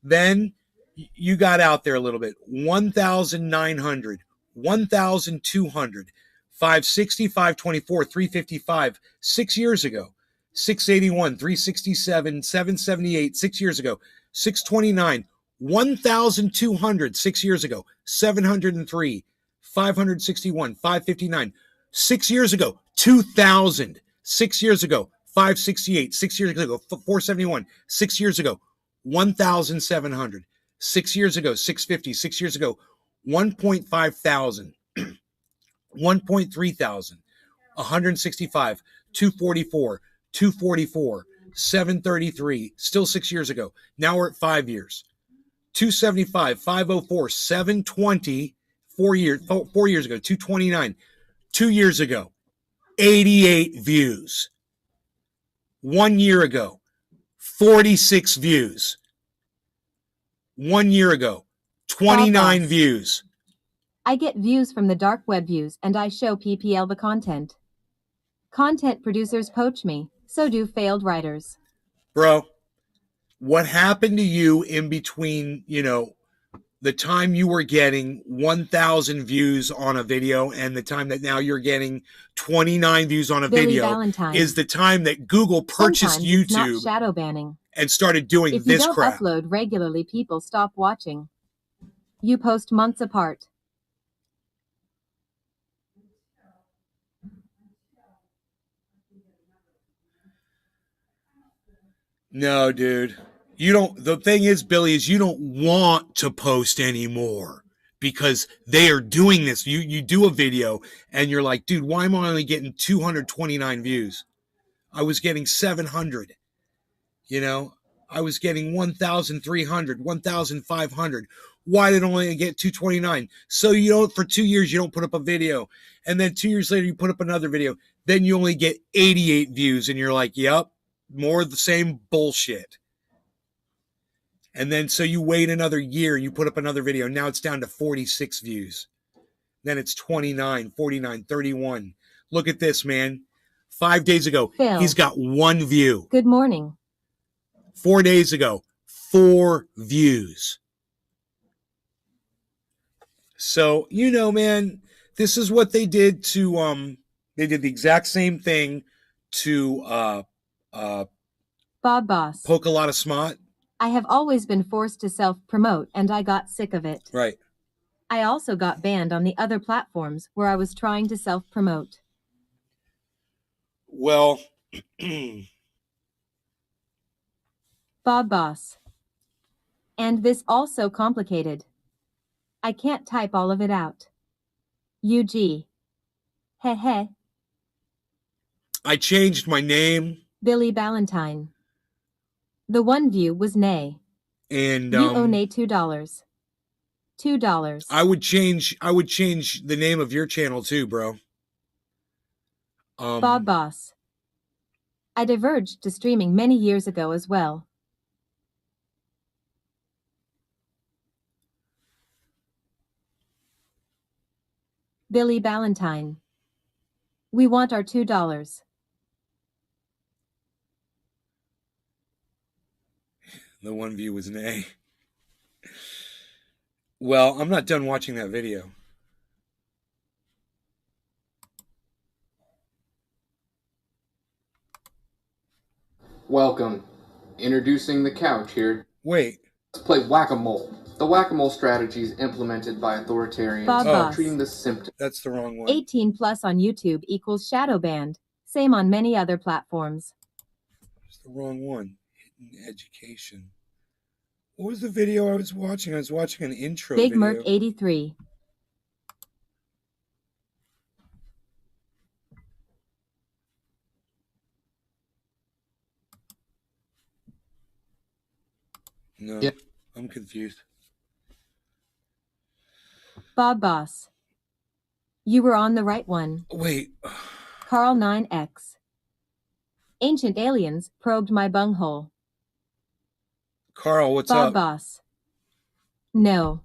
Then you got out there a little bit. 1,900, 1,200, 560, 524, 355 6 years ago. 681, 367, 778 6 years ago. 629, 1,200 6 years ago. 703, 561, 559 6 years ago. 2,000 6 years ago. 568 6 years ago. 471 6 years ago. 1,700 6 years ago. 650 6 years ago. 1.5 thousand. 1.3 thousand. 165 244 244 733 still 6 years ago. Now we're at 5 years. 275 504 720 4 years ago. 229 2 years ago. 88 views. 1 year ago, 46 views. 1 year ago, 29
Boss.
views.
I get views from the dark web views and I show PPL the content. Content producers poach me, so do failed writers.
Bro, what happened to you in between, the time you were getting 1,000 views on a video and the time that now you're getting 29 views on a
Billy
video
Valentine.
is the time that Google purchased
Sometimes it's not
YouTube
shadow banning.
and started doing
If you
this
don't
crap.
upload regularly, people stop watching. You post months apart.
No, dude. You don't. The thing is, Billy, is you don't want to post anymore because they are doing this. You do a video and you're like, dude, why am I only getting 229 views? I was getting 700. You know, I was getting 1,300, 1,500. Why did I only get 229? So you don't, for 2 years, you don't put up a video. And then 2 years later, you put up another video. Then you only get 88 views. And you're like, yep, more of the same bullshit. And then so you wait another year and you put up another video. Now it's down to 46 views. Then it's 29, 49, 31. Look at this, man. 5 days ago,
Phil.
he's got 1 view.
Good morning.
4 days ago, 4 views. So, you know, man, this is what they did to they did the exact same thing to
Bob Boss.
Poke a lot of smut.
I have always been forced to self-promote and I got sick of it.
Right.
I also got banned on the other platforms where I was trying to self-promote.
Well,
Bob Boss. And this also complicated. I can't type all of it out. UG. Heh heh.
I changed my name
Billy Ballantyne. The 1 view was nay.
and
You owe nay $2. $2.
I would change the name of your channel too, bro.
Bob Boss. I diverged to streaming many years ago as well. Billy Ballantyne. We want our $2.
The 1 view was nay. Well, I'm not done watching that video.
Welcome. Introducing the couch here.
Wait.
Let's play whack-a-mole. The whack-a-mole strategy is implemented by authoritarians
Bob Boss.
treating the symptoms.
That's the wrong one.
18 plus on YouTube equals shadow banned. Same on many other platforms.
It's the wrong one. Hidden education. What was the video I was watching? I was watching an intro
Big
video.
Merc 83.
No,
Yep.
I'm confused.
Bob Boss. You were on the right one.
Wait.
Carl 9X. Ancient aliens probed my bunghole.
Carl, what's
Bob
up?
Boss. No.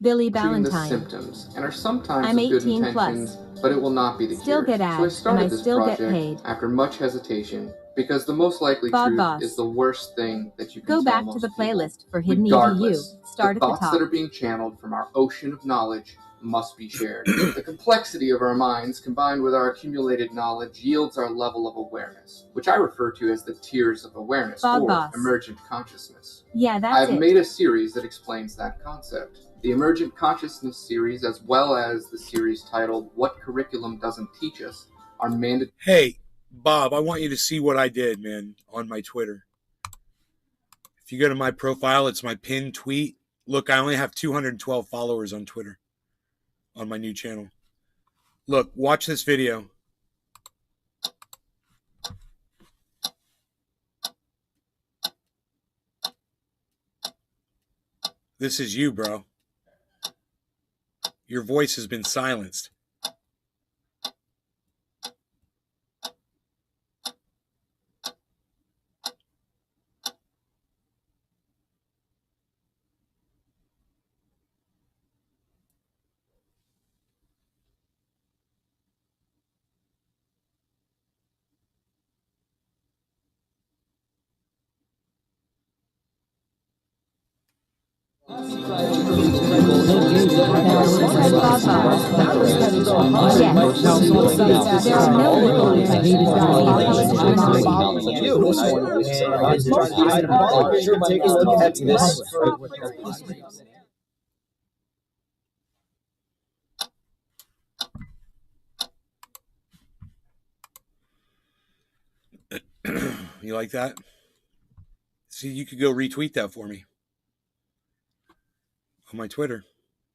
Billy
Treating the
Ballantyne.
symptoms and are sometimes
I'm
of good
18 plus.
intentions, but it will not be the
Still
cure.
get
So I
ads,
started
and I
this
still get
project
paid.
after much hesitation because the most likely
Bob
truth
Boss.
is the worst thing that you can
Go
tell
back to
most
the
people.
playlist for Hidden
Regardless,
EDU. Start
the
at the
thoughts
top.
that are being channeled from our ocean of knowledge must be shared. The complexity of our minds combined with our accumulated knowledge yields our level of awareness, which I refer to as the tiers of awareness
Bob
or
Boss.
emergent consciousness.
Yeah, that's
I've
it.
made a series that explains that concept. The Emergent Consciousness series, as well as the series titled What Curriculum Doesn't Teach Us, are mandatory.
Hey, Bob, I want you to see what I did, man, on my Twitter. If you go to my profile, it's my pinned tweet. Look, I only have 212 followers on Twitter on my new channel. Look, watch this video. This is you, bro. Your voice has been silenced.
Take a look at this.
You like that? See, you could go retweet that for me on my Twitter,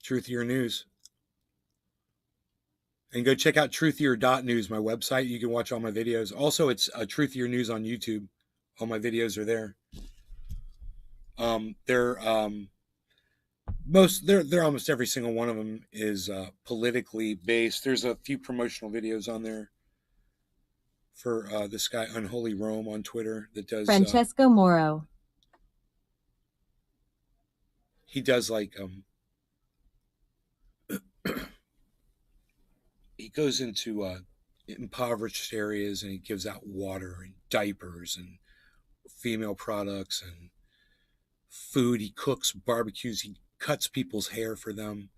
Truthier News. And go check out truthier.news, my website. You can watch all my videos. Also, it's Truthier News on YouTube. All my videos are there. They're almost every single one of them is politically based. There's a few promotional videos on there for this guy Unholy Rome on Twitter that does
Francesco Moro.
He does like he goes into impoverished areas and he gives out water and diapers and female products and food. He cooks barbecues. He cuts people's hair for them.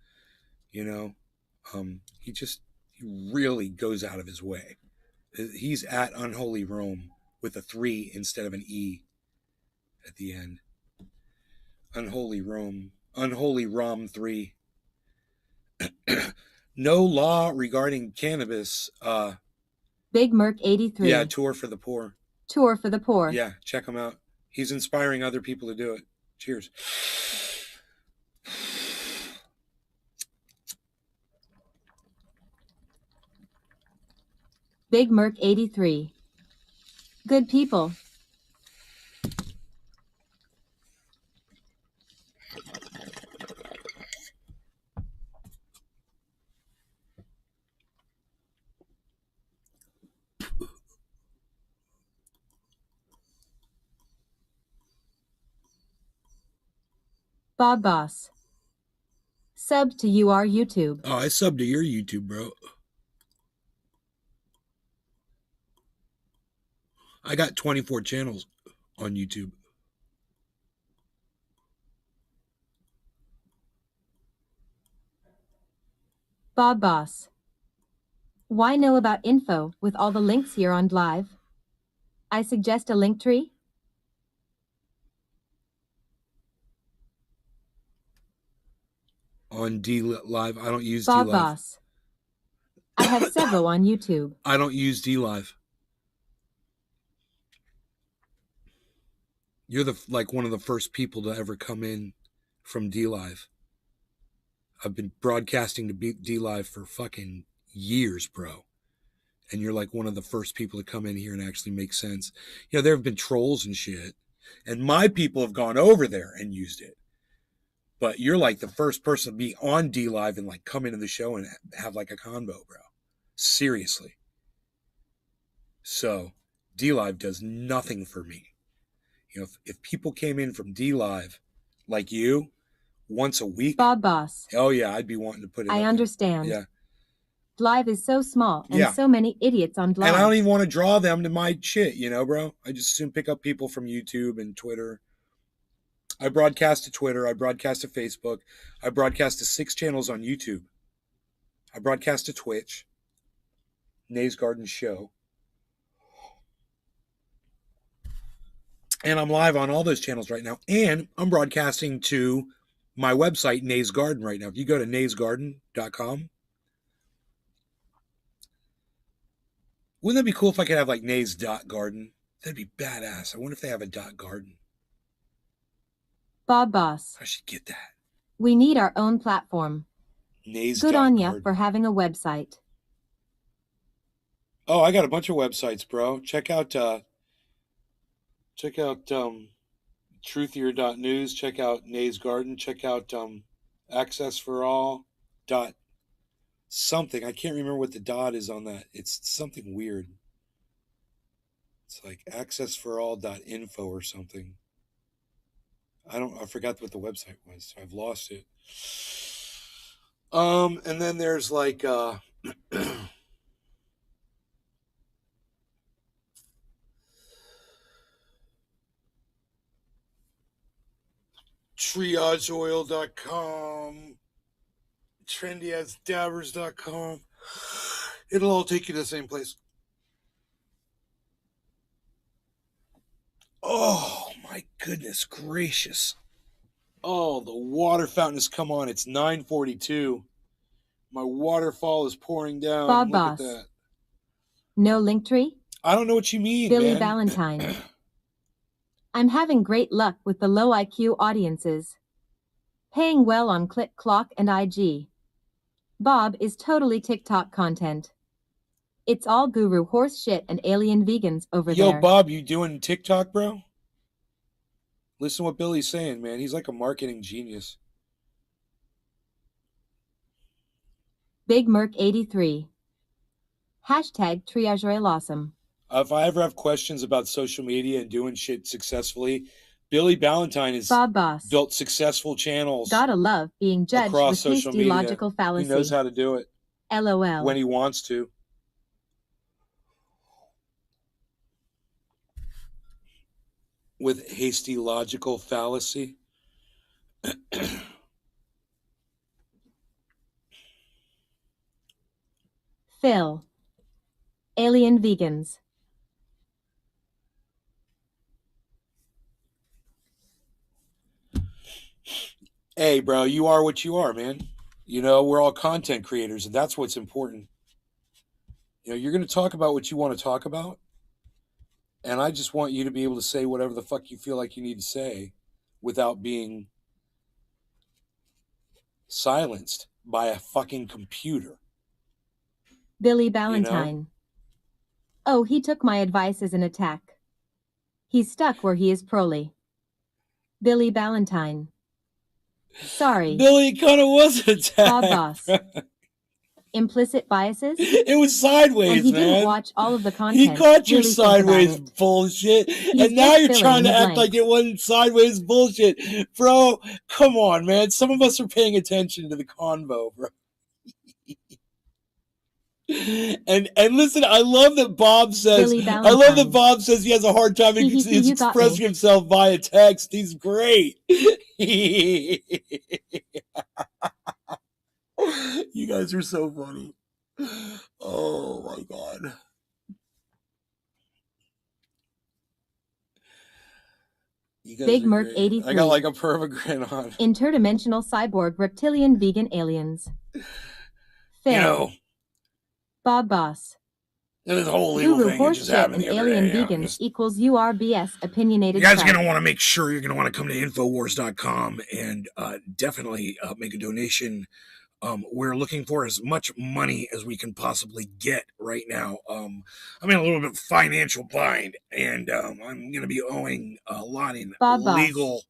You know, he really goes out of his way. He's at Unholy Rome with a 3 instead of an E at the end. Unholy Rome 3. No law regarding cannabis.
Big Merc 83.
Yeah, Tour for the Poor.
Tour for the Poor.
Yeah, check him out. He's inspiring other people to do it. Cheers.
Big Merc 83. Good people. Bob Boss. Sub to UR YouTube.
Oh, I subbed to your YouTube, bro. I got 24 channels on YouTube.
Bob Boss. Why know about info with all the links here on live? I suggest a link tree.
On D Live, I don't use
Bob
D Live.
Boss. I have several on YouTube.
I don't use D Live. You're one of the first people to ever come in from D Live. I've been broadcasting to D Live for fucking years, bro. And you're like one of the first people to come in here and actually make sense. You know, there have been trolls and shit, and my people have gone over there and used it. But you're like the first person to be on D Live and like come into the show and have like a convo, bro. Seriously. So D Live does nothing for me. You know, if people came in from D Live like you once a week,
Bob Boss.
oh yeah, I'd be wanting to put it.
I understand.
Yeah.
Live is so small and
Yeah.
so many idiots on live.
And I don't even want to draw them to my shit, you know, bro. I just soon pick up people from YouTube and Twitter. I broadcast to Twitter. I broadcast to Facebook. I broadcast to 6 channels on YouTube. I broadcast to Twitch. Nays Garden Show. And I'm live on all those channels right now. And I'm broadcasting to my website, Nays Garden, right now. If you go to naysgarden.com. Wouldn't that be cool if I could have like Nays.garden? That'd be badass. I wonder if they have a .garden.
Bob Boss.
I should get that.
We need our own platform.
Nays.
Good on ya
Garden.
for having a website.
Oh, I got a bunch of websites, bro. Check out truthier.news. Check out Nays Garden. Check out Access for All. Something. I can't remember what the dot is on that. It's something weird. It's like accessforall.info or something. I forgot what the website was, so I've lost it. And then there's like triageoil.com, trendyasdabbers.com. It'll all take you to the same place. Oh my goodness gracious. Oh, the water fountain has come on. It's 9:42. My waterfall is pouring down.
Bob
Look
Boss.
at that.
No link tree?
I don't know what you mean,
Billy
man.
Valentine. I'm having great luck with the low IQ audiences. Paying well on Click Clock and IG. Bob is totally TikTok content. It's all guru horse shit and alien vegans over
Yo,
there.
Bob, you doing TikTok, bro? Listen to what Billy's saying, man. He's like a marketing genius.
Big Merc 83. Hashtag Triage Awesome.
If I ever have questions about social media and doing shit successfully, Billy Valentine has
Bob Boss.
built successful channels
Gotta love being judged
across
with
social
hasty
media.
logical
He
fallacy.
knows how to do it
LOL.
when he wants to. With hasty logical fallacy.
Phil. Alien vegans.
Hey, bro, you are what you are, man. You know, we're all content creators, and that's what's important. You know, you're going to talk about what you want to talk about, and I just want you to be able to say whatever the fuck you feel like you need to say without being silenced by a fucking computer.
Billy Valentine. Oh, he took my advice as an attack. He's stuck where he is proly. Billy Valentine. Sorry.
Billy kind of was attacked.
Bob Boss. Implicit biases?
It was sideways,
And he
man.
didn't watch all of the
He
content.
caught your
really think about
sideways
it.
bullshit,
He's
and now
just
you're
filling
trying to
the
act
blanks.
like it wasn't sideways bullshit, bro. Come on, man. Some of us are paying attention to the convo, bro. And listen, I love that Bob says.
Billy
I love that
Valentine.
Bob says he has a hard time
You got
expressing
me.
himself via text. He's great. You guys are so funny. Oh my god. You guys
Big
are
Merc
great.
83.
I got like a permagrin on.
Interdimensional cyborg reptilian vegan aliens. Phil.
You know,
Bob Boss.
this whole legal
Guru
thing it
horse
just
shit
happened
and
the other
alien
day.
vegans equals URBS opinionated.
You guys are
crowd.
going to want to make sure you're going to want to come to Infowars.com and definitely make a donation. We're looking for as much money as we can possibly get right now. I'm in a little bit of financial bind, and I'm going to be owing a lot in
Bob Boss.
legal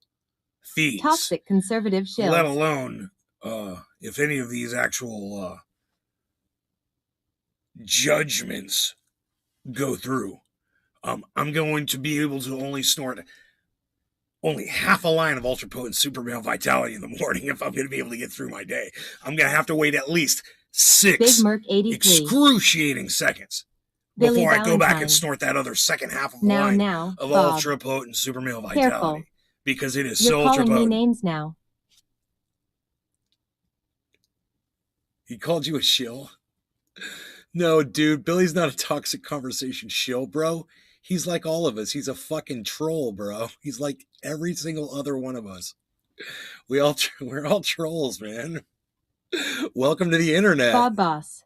fees,
Toxic conservative shills.
let alone if any of these actual judgments go through. I'm going to be able to only snort only half a line of ultra potent super male vitality in the morning if I'm going to be able to get through my day. I'm going to have to wait at least 6
Big Merc 83.
excruciating seconds
Billy
before I go back
Valentine.
and snort that other second half of
Now,
line
now,
of
Bob.
ultra potent super male vitality.
Careful.
Because it is
You're
so ultra
calling me
potent.
names now.
He called you a shill? No, dude, Billy's not a toxic conversation shill, bro. He's like all of us. He's a fucking troll, bro. He's like every single other one of us. We're all trolls, man. Welcome to the internet.
Bob Boss.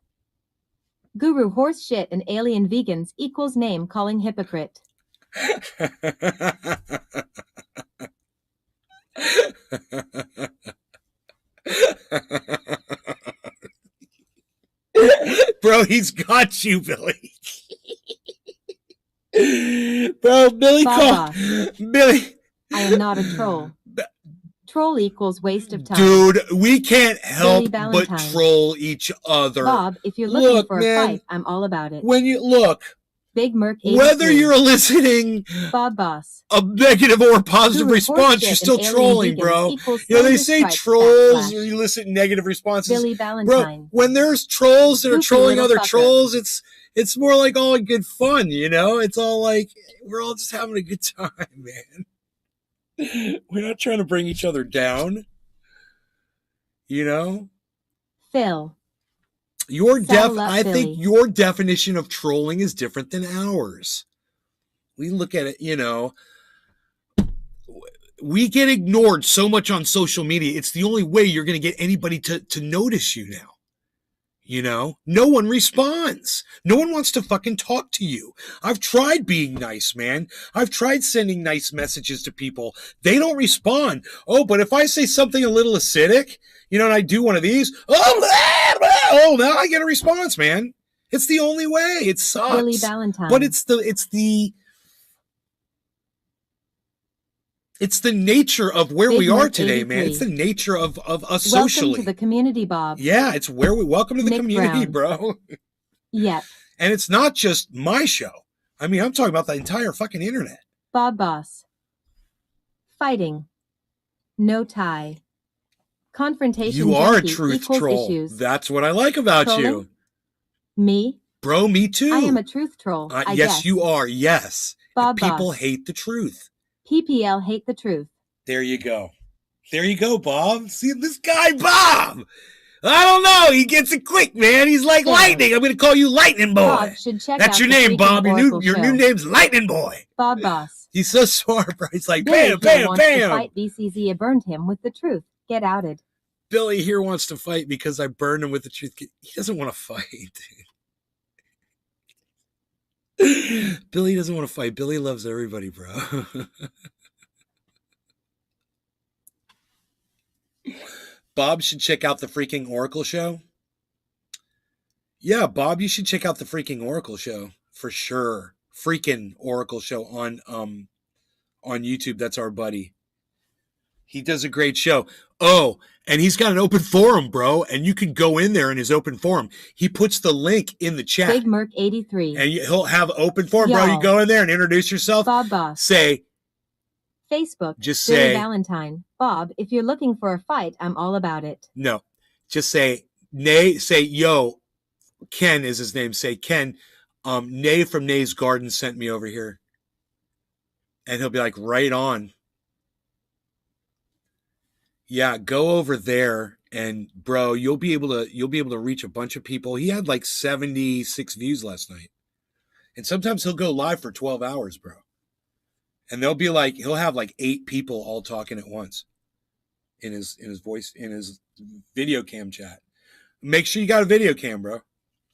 Guru horse shit and alien vegans equals name calling hypocrite.
Bro, he's got you, Billy. Bro, Billy
Bob
Billy.
I am not a troll. Troll equals waste of time.
Dude, we can't help
Billy
but
Valentine.
troll each other.
Bob, if you're looking
Look,
for
man,
a fight, I'm all about it.
When you look,
Big Merc 83.
whether you're eliciting
Bob Boss.
a negative or a positive
Guru
response,
horseshit
you're still
and alien
trolling,
vegans
bro.
equals
You know, they
thunder
say
strike
trolls
backslash.
elicit negative responses.
Billy
Bro,
Valentine.
when there's trolls that are
Goofy
trolling
little
other
fucker.
trolls, it's more like all good fun, you know? It's all like we're all just having a good time, man. We're not trying to bring each other down. You know?
Phil.
I
Saddle up,
think
Billy.
your definition of trolling is different than ours. We look at it, you know, we get ignored so much on social media. It's the only way you're going to get anybody to notice you now. You know, no one responds. No one wants to fucking talk to you. I've tried being nice, man. I've tried sending nice messages to people. They don't respond. Oh, but if I say something a little acidic, you know, and I do one of these, oh, now I get a response, man. It's the only way. It sucks.
Billy Valentine.
But it's the nature of where
Big
we are
Mark
today, man.
83.
It's the nature of us
Welcome
socially.
to the community, Bob.
Yeah, it's where we welcome to the
Nick
community,
Brown.
bro.
Yep.
And it's not just my show. I mean, I'm talking about the entire fucking internet.
Bob Boss. Fighting. No tie. Confrontation
You are a
junkie
truth
equals
troll.
issues.
That's what I like about you.
Trolling? Me?
Bro, me too.
I am a truth troll. I
yes,
guess.
you are. Yes.
Bob
People
Boss.
hate the truth.
PPL hate the truth.
There you go. There you go, Bob. See this guy, Bob. I don't know. He gets it quick, man. He's like
Yeah.
lightning. I'm going to call you Lightning Boy.
Bob should check
That's
out
your
the
name,
freaking
Bob. Your
Oracle
new
show.
name's Lightning Boy.
Bob Boss.
He's so smart, bro. He's like,
Billy
bam,
here
bam,
wants to
bam.
fight BCZ. burned him with the truth. Get outed.
Billy here wants to fight because I burned him with the truth. He doesn't want to fight. Billy doesn't want to fight. Billy loves everybody, bro. Bob should check out the freaking Oracle show. Yeah, Bob, you should check out the freaking Oracle show for sure. Freaking Oracle show on YouTube. That's our buddy. He does a great show. Oh, and he's got an open forum, bro. And you can go in there in his open forum. He puts the link in the chat.
Big Merc 83.
And he'll have open forum, bro. You
Y'all.
go in there and introduce yourself.
Bob Boss.
Say,
Facebook.
just
Billy
say,
Valentine. Bob, if you're looking for a fight, I'm all about it.
no. Just say, Nay, say, yo, Ken is his name. Say, Ken, Nay from Nay's Garden sent me over here. And he'll be like, right on. Yeah, go over there and bro, you'll be able to reach a bunch of people. He had like 76 views last night. And sometimes he'll go live for 12 hours, bro. And they'll be like, he'll have like 8 people all talking at once in his voice, in his video cam chat. Make sure you got a video cam, bro,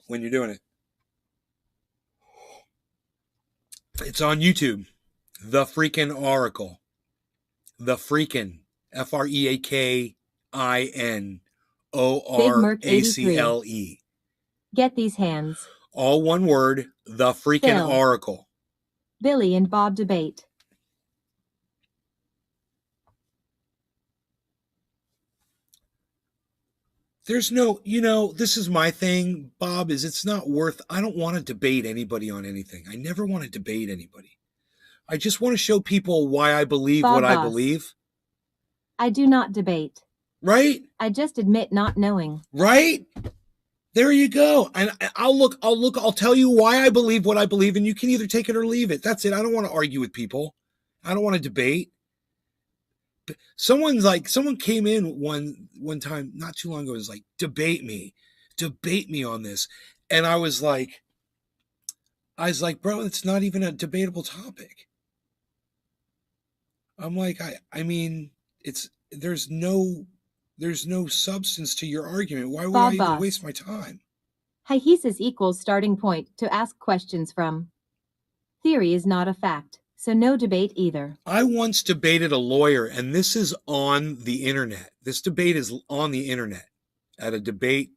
when you're doing it. It's on YouTube. The freaking Oracle. The freaking FREAKINORACLE.
Get these hands.
All one word, the freaking
Phil.
Oracle.
Billy and Bob debate.
There's no, this is my thing, Bob, is it's not worth, I don't want to debate anybody on anything. I never want to debate anybody. I just want to show people why I believe
Bob
what I
Boss.
believe.
I do not debate.
Right?
I just admit not knowing.
Right? There you go. And I'll tell you why I believe what I believe, and you can either take it or leave it. That's it. I don't want to argue with people. I don't want to debate. Someone came in one time not too long ago, was like, debate me on this. And I was like, bro, it's not even a debatable topic. I'm like, I mean, there's no substance to your argument. Why would
Bob
I even
Boss.
waste my time?
Hyhesis equals starting point to ask questions from. Theory is not a fact, so no debate either.
I once debated a lawyer, and this is on the internet. This debate is on the internet at a debate.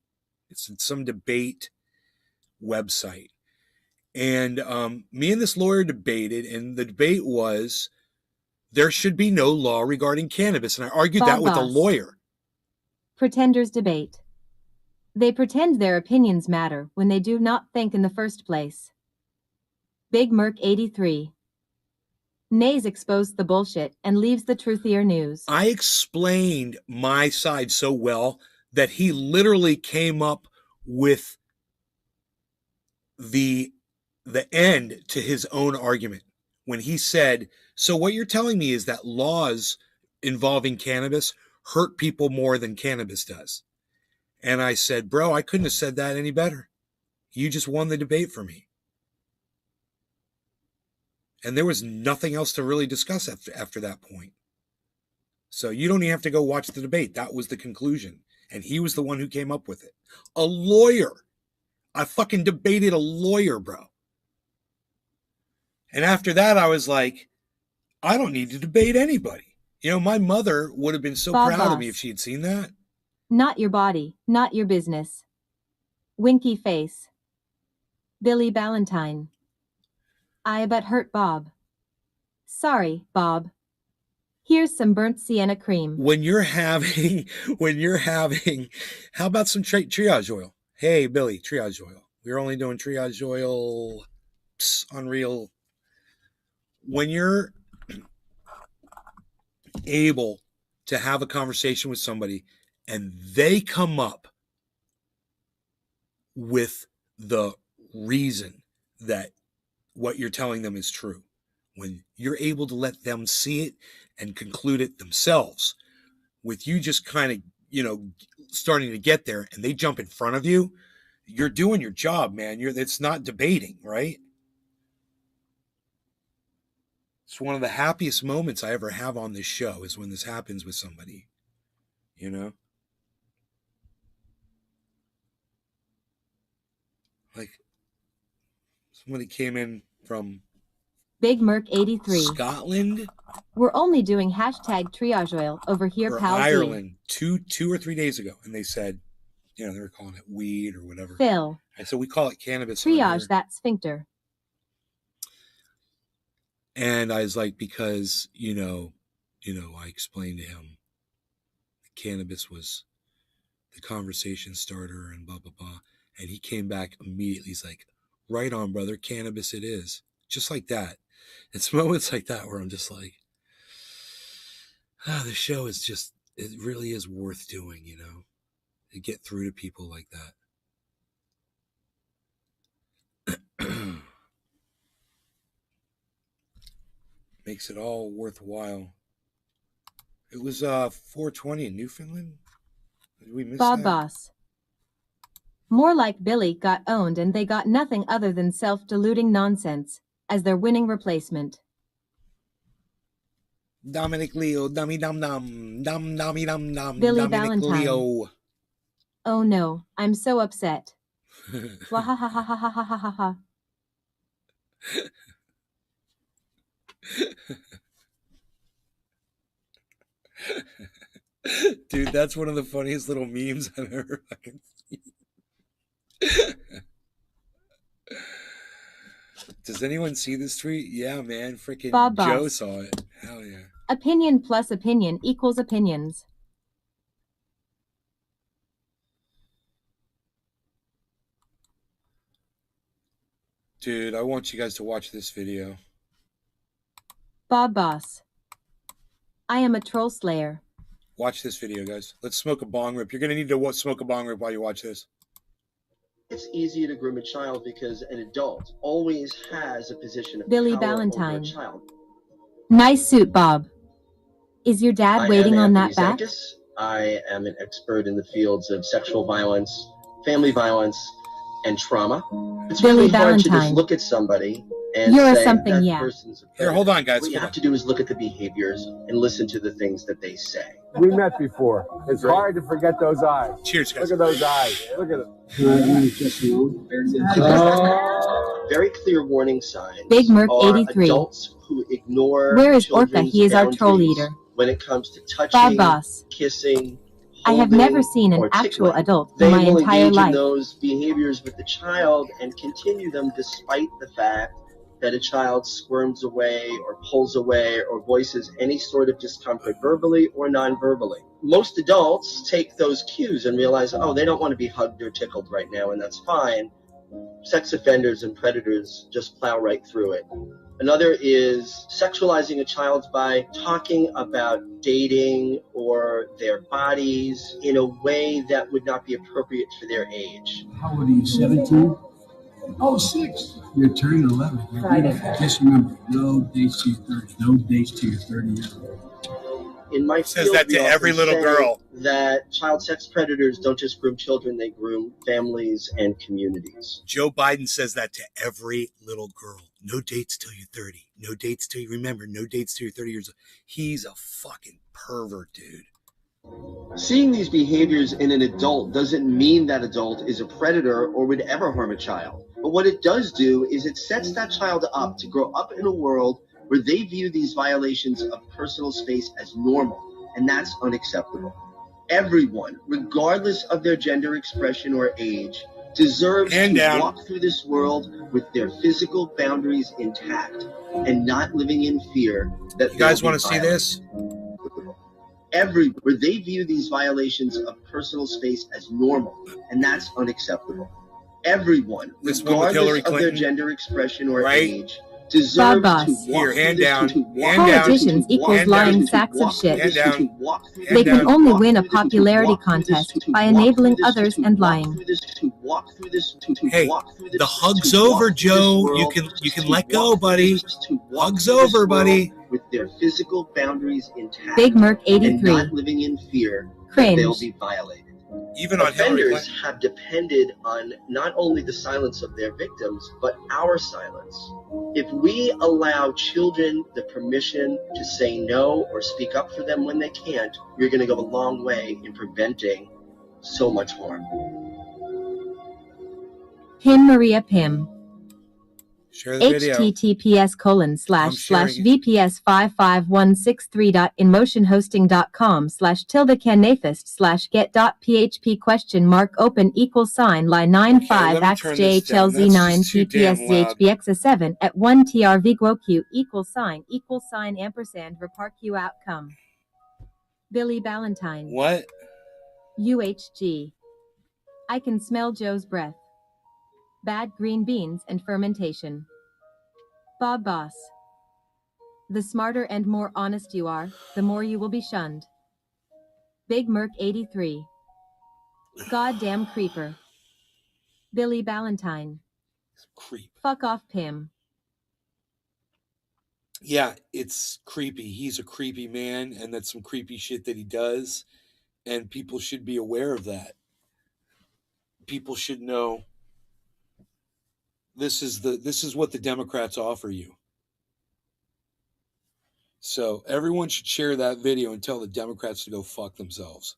It's some debate website. And me and this lawyer debated, and the debate was there should be no law regarding cannabis. And I argued
Bob
that with a
Boss.
lawyer.
Pretenders debate. They pretend their opinions matter when they do not think in the first place. Big Merc 83. Nays expose the bullshit and leaves the truthier news.
I explained my side so well that he literally came up with the end to his own argument when he said So what you're telling me is that laws involving cannabis hurt people more than cannabis does. And I said, bro, I couldn't have said that any better. You just won the debate for me. And there was nothing else to really discuss after that point. So you don't even have to go watch the debate. That was the conclusion. And he was the one who came up with it. A lawyer. I fucking debated a lawyer, bro. And after that, I was like, I don't need to debate anybody. You know, my mother would have been so proud of me if she had seen that.
Not your body, not your business. Winky face. Billy Ballantyne. I but hurt Bob. Sorry, Bob. Here's some burnt sienna cream.
When you're having, how about some triage oil? Hey, Billy, triage oil. We're only doing triage oil. Psst, unreal. When you're able to have a conversation with somebody and they come up with the reason that what you're telling them is true, when you're able to let them see it and conclude it themselves, with you just kind of, you know, starting to get there and they jump in front of you, you're doing your job, man. It's not debating, right? It's one of the happiest moments I ever have on this show is when this happens with somebody, you know? Like, somebody came in from
Big Merc 83.
Scotland.
We're only doing hashtag triage oil over here,
or
pal.
Ireland 2 or 3 days ago. And they said, you know, they were calling it weed or whatever.
Phil.
I said, we call it cannabis.
Triage that sphincter.
And I was like, because, you know, I explained to him cannabis was the conversation starter and blah, blah, blah. And he came back immediately. He's like, right on, brother. Cannabis it is. Just like that. It's moments like that where I'm just like, the show is just, it really is worth doing, you know, to get through to people like that. Makes it all worthwhile. It was 420 in Newfoundland. Did we miss
Bob
that?
Boss. More like Billy got owned and they got nothing other than self-deluding nonsense as their winning replacement.
Dominic Leo, dummy dum dum, dum dummy dum dum.
Billy
Dominic
Ballantyne.
Leo.
Oh no, I'm so upset. Wahahahahahaha.
Dude, that's one of the funniest little memes I've ever fucking seen. Does anyone see this tweet? Yeah, man. Freaking
Bob
Joe
Boss.
saw it. Hell yeah.
Opinion plus opinion equals opinions.
Dude, I want you guys to watch this video.
Bob Boss. I am a troll slayer.
Watch this video, guys. Let's smoke a bong rip. You're going to need to smoke a bong rip while you watch this.
It's easier to groom a child because an adult always has a position of
Billy
power
Ballantyne.
over a child.
Nice suit, Bob. Is your dad
I
waiting
am
on
Anthony
that back?
Zekas. I am an expert in the fields of sexual violence, family violence, and trauma. It's
Billy
really hard to just
Ballantyne.
look at somebody and
You're
say
something,
that
yeah.
person's a
Here,
predator.
hold on, guys.
What you
Hold
have
on.
to do is look at the behaviors and listen to the things that they say.
We met before. It's hard to forget those eyes.
Cheers, guys.
Look at those eyes. Look at them.
Very clear warning signs.
Big Merc
are
83.
adults who ignore
Where is Orca?
children's
He is our troll
boundaries
leader.
when it comes to
Bob
touching,
Boss.
kissing,
I have
holding,
never seen an
or
actual
tickling.
adult
They
in my
will
entire
engage in
life.
those behaviors with the child and continue them despite the fact that a child squirms away or pulls away or voices any sort of discomfort verbally or non-verbally. Most adults take those cues and realize, oh, they don't want to be hugged or tickled right now, and that's fine. Sex offenders and predators just plow right through it. Another is sexualizing a child by talking about dating or their bodies in a way that would not be appropriate for their age.
How old are you, 17? Oh, 6. You're turning 11. You're beautiful. Just remember, no dates to your 30. No dates to your 30 years old.
In my
Says
field,
that to
we
every
often
little
say
girl.
that child sex predators don't just groom children, they groom families and communities.
Joe Biden says that to every little girl. No dates till you're 30. No dates till you remember. No dates till you're 30 years old. He's a fucking pervert, dude.
Seeing these behaviors in an adult doesn't mean that adult is a predator or would ever harm a child. But what it does do is it sets that child up to grow up in a world where they view these violations of personal space as normal, and that's unacceptable. Everyone, regardless of their gender expression or age, deserves to walk through this world with their physical boundaries intact and not living in fear that
you guys want to see this?
Where they view these violations of personal space as normal, and that's unacceptable. Everyone, regardless of their gender expression or age, deserves to walk
hand down.
Politicians equals lying sacks of shit. They can only win a popularity contest by enabling others and lying.
Hey, the hug's over, Joe. You can let go, buddy. Hug's over, buddy.
With their physical boundaries intact.
Big Merc 83.
And not living in fear
Cringe.
that they'll be violated.
Even on
offenders have depended on not only the silence of their victims, but our silence. If we allow children the permission to say no or speak up for them when they can't, we're going to go a long way in preventing so much harm.
Pim Maria Pim.
Share the video.
/VPS55163.InMotionHosting.com/get.php?/lit9 5 /JChelseA9TPS8VX7 at 1TRV Billy Ballantyne.
What?
UHG. I can smell Joe's breath. Bad green beans and fermentation. Bob Boss. The smarter and more honest you are, the more you will be shunned. Big Merc 83. Goddamn creeper. Billy Ballantyne.
Creep.
Fuck off, Pim.
Yeah, it's creepy. He's a creepy man, and that's some creepy shit that he does, and people should be aware of that. People should know this is what the Democrats offer you. So everyone should share that video and tell the Democrats to go fuck themselves.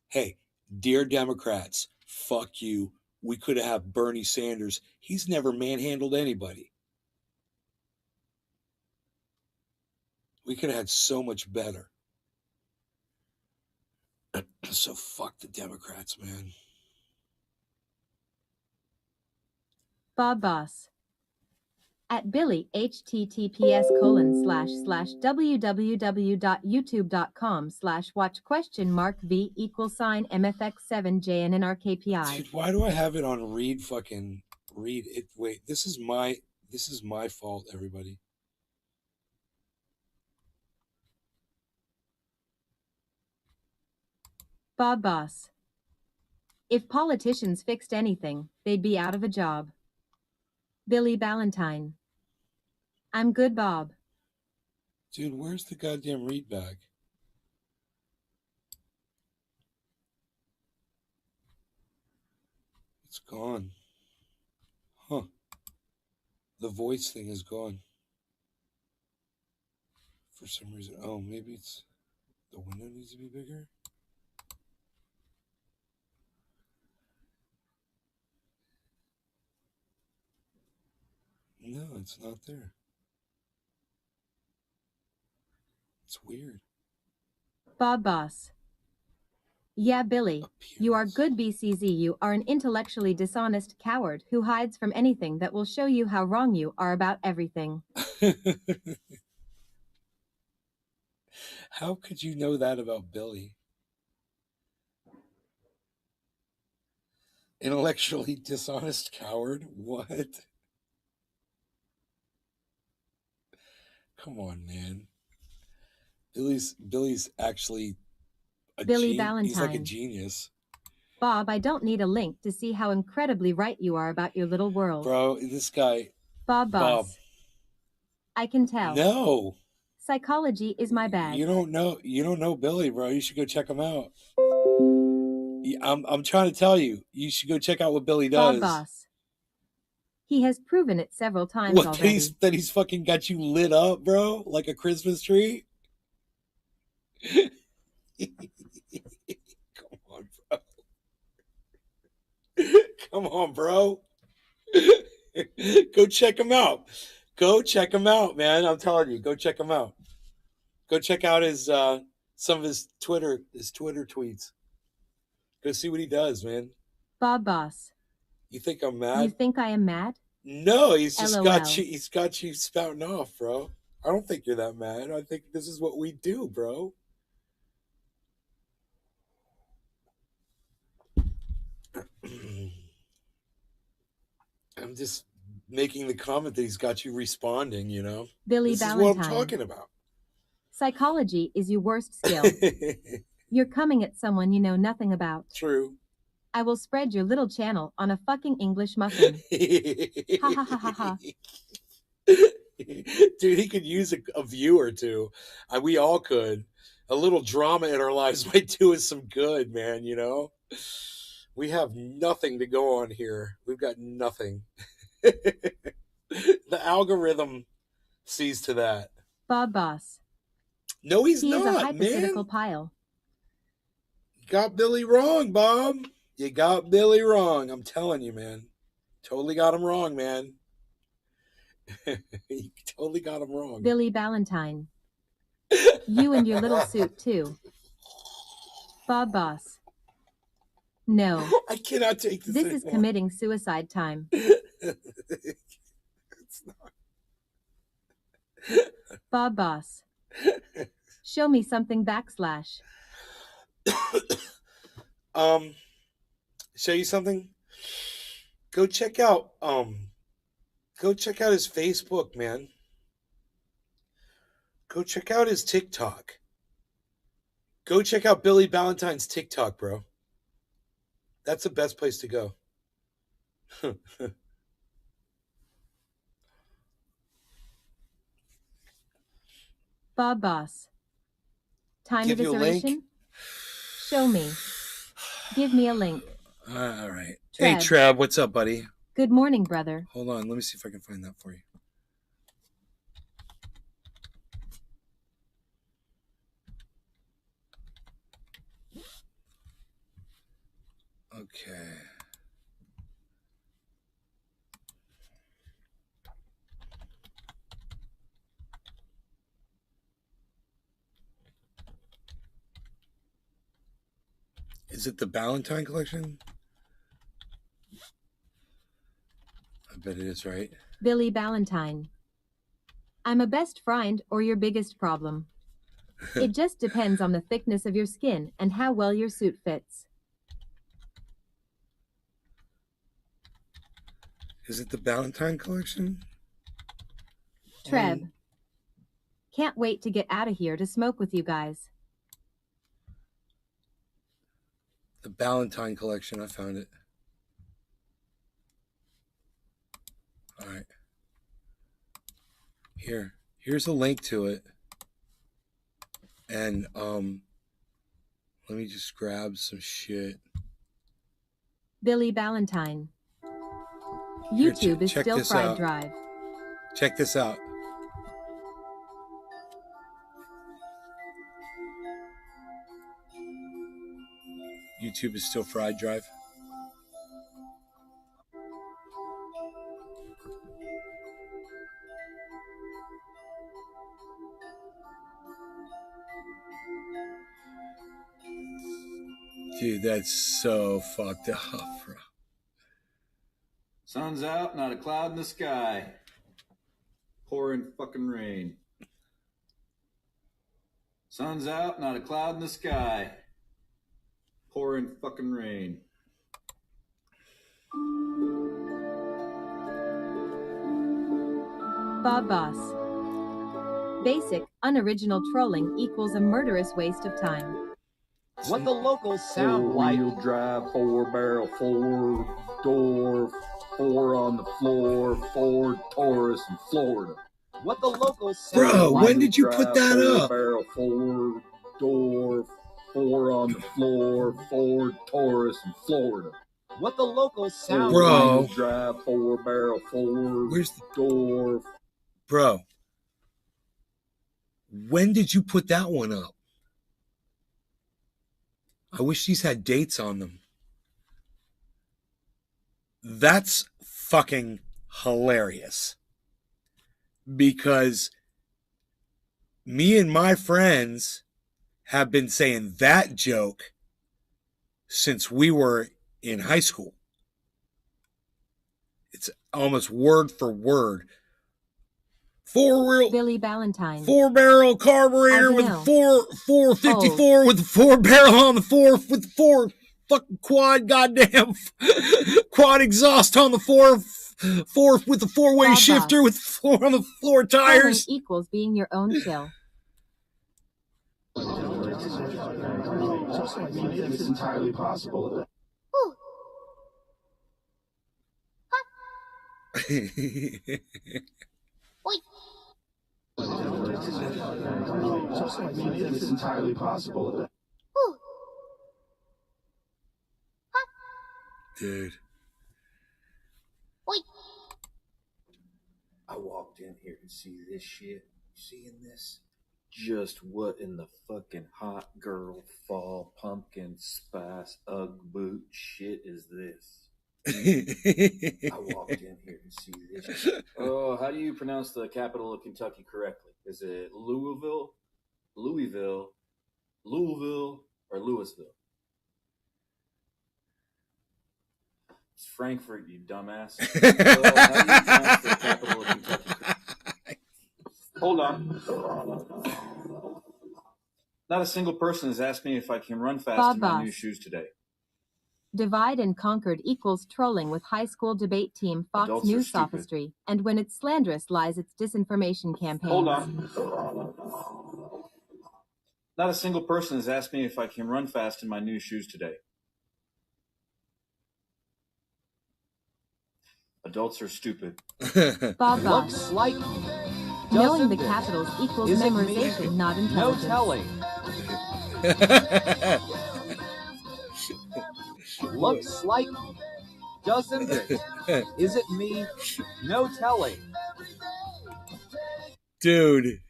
Hey, dear Democrats, fuck you. We could have Bernie Sanders. He's never manhandled anybody. We could have had so much better. So fuck the Democrats, man.
Bob Boss. At Billy, https://www.youtube.com/watch?v=MFX7JNNRKPI.
Dude, why do I have it on read it? Wait, this is my fault, everybody.
Bob Boss. If politicians fixed anything, they'd be out of a job. Billy Ballantyne. I'm good, Bob.
Dude, where's the goddamn read back? It's gone. Huh. The voice thing is gone. For some reason. Oh, maybe it's the window needs to be bigger? No, it's not there. It's weird.
Bob Boss. Yeah, Billy, you are good BCZ. You are an intellectually dishonest coward who hides from anything that will show you how wrong you are about everything.
How could you know that about Billy? Intellectually dishonest coward? What? Come on, man. Billy's actually a
Billy
He's like a
Ballantyne.
genius.
Bob, I don't need a link to see how incredibly right you are about your little world.
Bro, this guy.
Bob
Bob.
Boss. I can tell.
No.
Psychology is my bag.
You don't know Billy, bro. You should go check him out. I'm trying to tell you. You should go check out what Billy does.
Bob Boss. He has proven it several times already.
That he's fucking got you lit up, bro, like a Christmas tree. Come on, bro. Come on, bro. Go check him out. Go check him out, man. I'm telling you, go check him out. Go check out his some of his Twitter tweets. Go see what he does, man.
Bob Boss.
You think I'm mad?
You think I am mad?
No, he's just
LOL.
he's got you spouting off, bro. I don't think you're that mad. I think this is what we do, bro. I'm just making the comment that he's got you responding, you know?
Billy
This
Valentine.
is what I'm talking about.
Psychology is your worst skill. You're coming at someone you know nothing about.
True.
I will spread your little channel on a fucking English muffin. Ha ha ha ha ha.
Dude, he could use a view or two. We all could. A little drama in our lives might do us some good, man, you know? We have nothing to go on here. We've got nothing. The algorithm sees to that.
Bob Boss.
No, he's
He
not,
is a
man.
hypothetical pile.
You got Billy wrong, Bob. You got Billy wrong. I'm telling you, man. Totally got him wrong, man. You totally got him wrong.
Billy Valentine. You and your little suit, too. Bob Boss. No.
I cannot take this
This
anymore.
is committing suicide time.
It's not.
Bob Boss. Show me something /
Show you something? Go check out his Facebook, man. Go check out his TikTok. Go check out Billy Valentine's TikTok, bro. That's the best place to go.
Bob Boss. Time
Give you a link?
evisceration? Show me. Give me a link.
All right. Hey,
Trev.
Trev, what's up, buddy?
Good morning, brother.
Hold on. Let me see if I can find that for you. Okay. Is it the Valentine collection? I bet it is, right?
Billy Valentine. I'm a best friend or your biggest problem. It just depends on the thickness of your skin and how well your suit fits.
Is it the Valentine collection?
Trev. Can't wait to get out of here to smoke with you guys.
The Valentine collection. I found it. All right. Here's a link to it. And let me just grab some shit.
Billy Valentine.
Here,
YouTube is
check
still
this
fried
out.
drive.
Check this out. YouTube is still fried drive. Dude, that's so fucked up, bro.
Sun's out, not a cloud in the sky. Pouring fucking rain. Sun's out, not a cloud in the sky. Pouring fucking rain.
Bob Boss. Basic, unoriginal trolling equals a murderous waste of time.
What the locals sound like.
4-wheel drive, 4-barrel, 4-door, 4 on the floor, Ford Taurus in Florida.
What the locals sound
Bro,
like.
when did you put that up?
4-barrel, 4-door, 4 on the floor, Ford Taurus in Florida.
What the locals sound
Bro.
like.
4-wheel drive, 4-barrel, 4-door.
Bro, when did you put that one up? I wish these had dates on them. That's fucking hilarious. Because me and my friends have been saying that joke since we were in high school. It's almost word for word. 4-wheel,
Billy Ballantyne.
4-barrel carburetor with
Avenel.
454 with the 4-barrel on the 4 with 4 fucking quad goddamn quad exhaust on the 4 with the 4-way
Bob
shifter
Boss.
with 4 on the floor
Trolling
tires.
equals being your own chill.
It's entirely possible. It's entirely possible.
Dude.
I walked in here and see this shit. Seeing this? Just what in the fucking hot girl fall pumpkin spice Ugg boot shit is this? I walked in here and see this. Oh, how do you pronounce the capital of Kentucky correctly? Is it Louisville, Louisville, or Louisville? It's Frankfurt, you dumbass. Oh, how do you pronounce the capital of Kentucky correctly? Hold on. Not a single person has asked me if I can run fast
Bob
in my
Boss.
new shoes today.
Divide and conquered equals trolling with high school debate team Fox
Adults are
News
stupid.
sophistry, and when it's slanderous lies, it's disinformation campaigns.
Hold on. Not a single person has asked me if I can run fast in my new shoes today. Adults are stupid.
Bob Boss.
Looks like.
Knowing the
Doesn't it?
capitals equals
Is it
memorization,
me?
not
No
intelligence.
telling. Looks like. Doesn't it? Is it me? No telling.
Dude.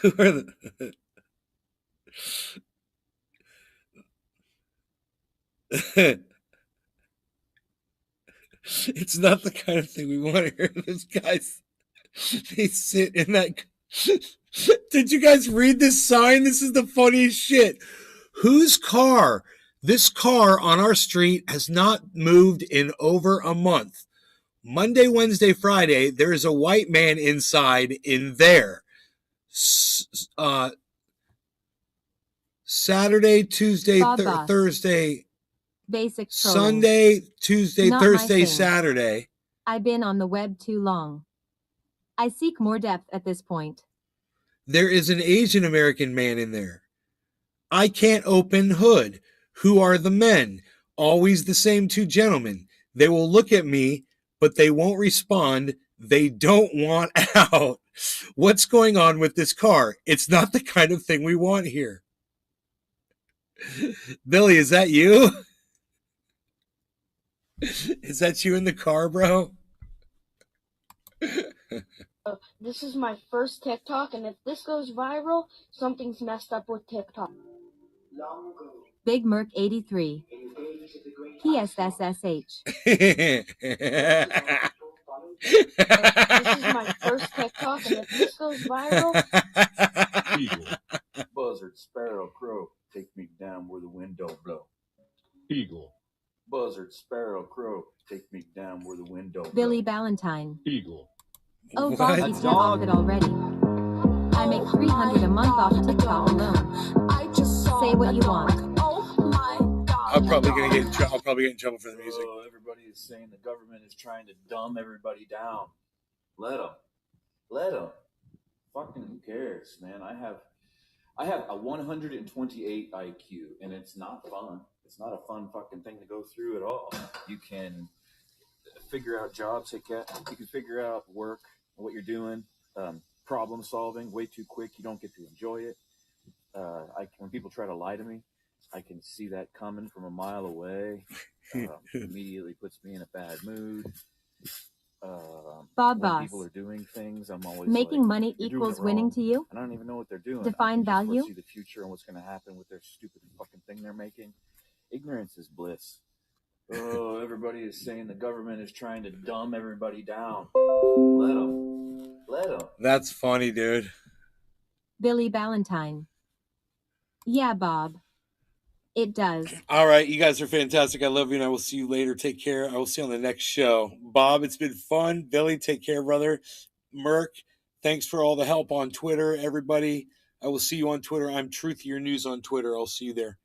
Who are the... It's not the kind of thing we want to hear. Those guys, they sit in that. Did you guys read this sign? This is the funniest shit. Whose car? This car on our street has not moved in over a month. Monday, Wednesday, Friday, there is a white man inside in there. Saturday, Tuesday,
Bob Boss.
Thursday,
Basic trolling.
Sunday, Tuesday,
Not my
Thursday,
thing.
Saturday.
I've been on the web too long. I seek more depth at this point.
There is an Asian American man in there. I can't open hood. Who are the men? Always the same two gentlemen. They will look at me, but they won't respond. They don't want out. What's going on with this car? It's not the kind of thing we want here. Billy, is that you? Is that you in the car, bro?
This is my first TikTok, and if this goes viral, something's messed up with TikTok.
Big Merc 83. PSSSH.
This is my first TikTok, and if this goes viral,
Eagle, buzzard, sparrow, crow, take me down where the wind don't blow.
Eagle,
Buzzard, sparrow, crow, take me down where the wind don't
Billy
blow.
Ballantyne.
Eagle.
Oh,
What?
Bossy, get off it already. I make $300 a month off TikTok alone. Say what you want.
A probably gonna get in trouble. I'll probably get in trouble for the music.
Oh, everybody is saying the government is trying to dumb everybody down. Let them. Let them. Fucking who cares, man? I have a 128 IQ, and it's not fun. It's not a fun fucking thing to go through at all. You can figure out jobs. You can figure out work, what you're doing, problem solving way too quick. You don't get to enjoy it. When people try to lie to me, I can see that coming from a mile away. Immediately puts me in a bad mood.
Bob
when
Boss.
people are doing things, I'm always
Making
like,
money
"You're doing
equals
it
winning
wrong."
to you?
I don't even know what they're doing.
Define
I can just
value?
foresee the future and what's going to happen with their stupid fucking thing they're making. Ignorance is bliss. Oh, everybody is saying the government is trying to dumb everybody down. Let them. Let them.
That's funny, dude.
Billy Ballantyne. Yeah, Bob. It does.
All right, you guys are fantastic. I love you, and I will see you later. Take care. I will see you on the next show. Bob, it's been fun. Billy, take care, brother. Merc, thanks for all the help on Twitter, everybody. I will see you on Twitter. I'm Truth Your News on Twitter. I'll see you there.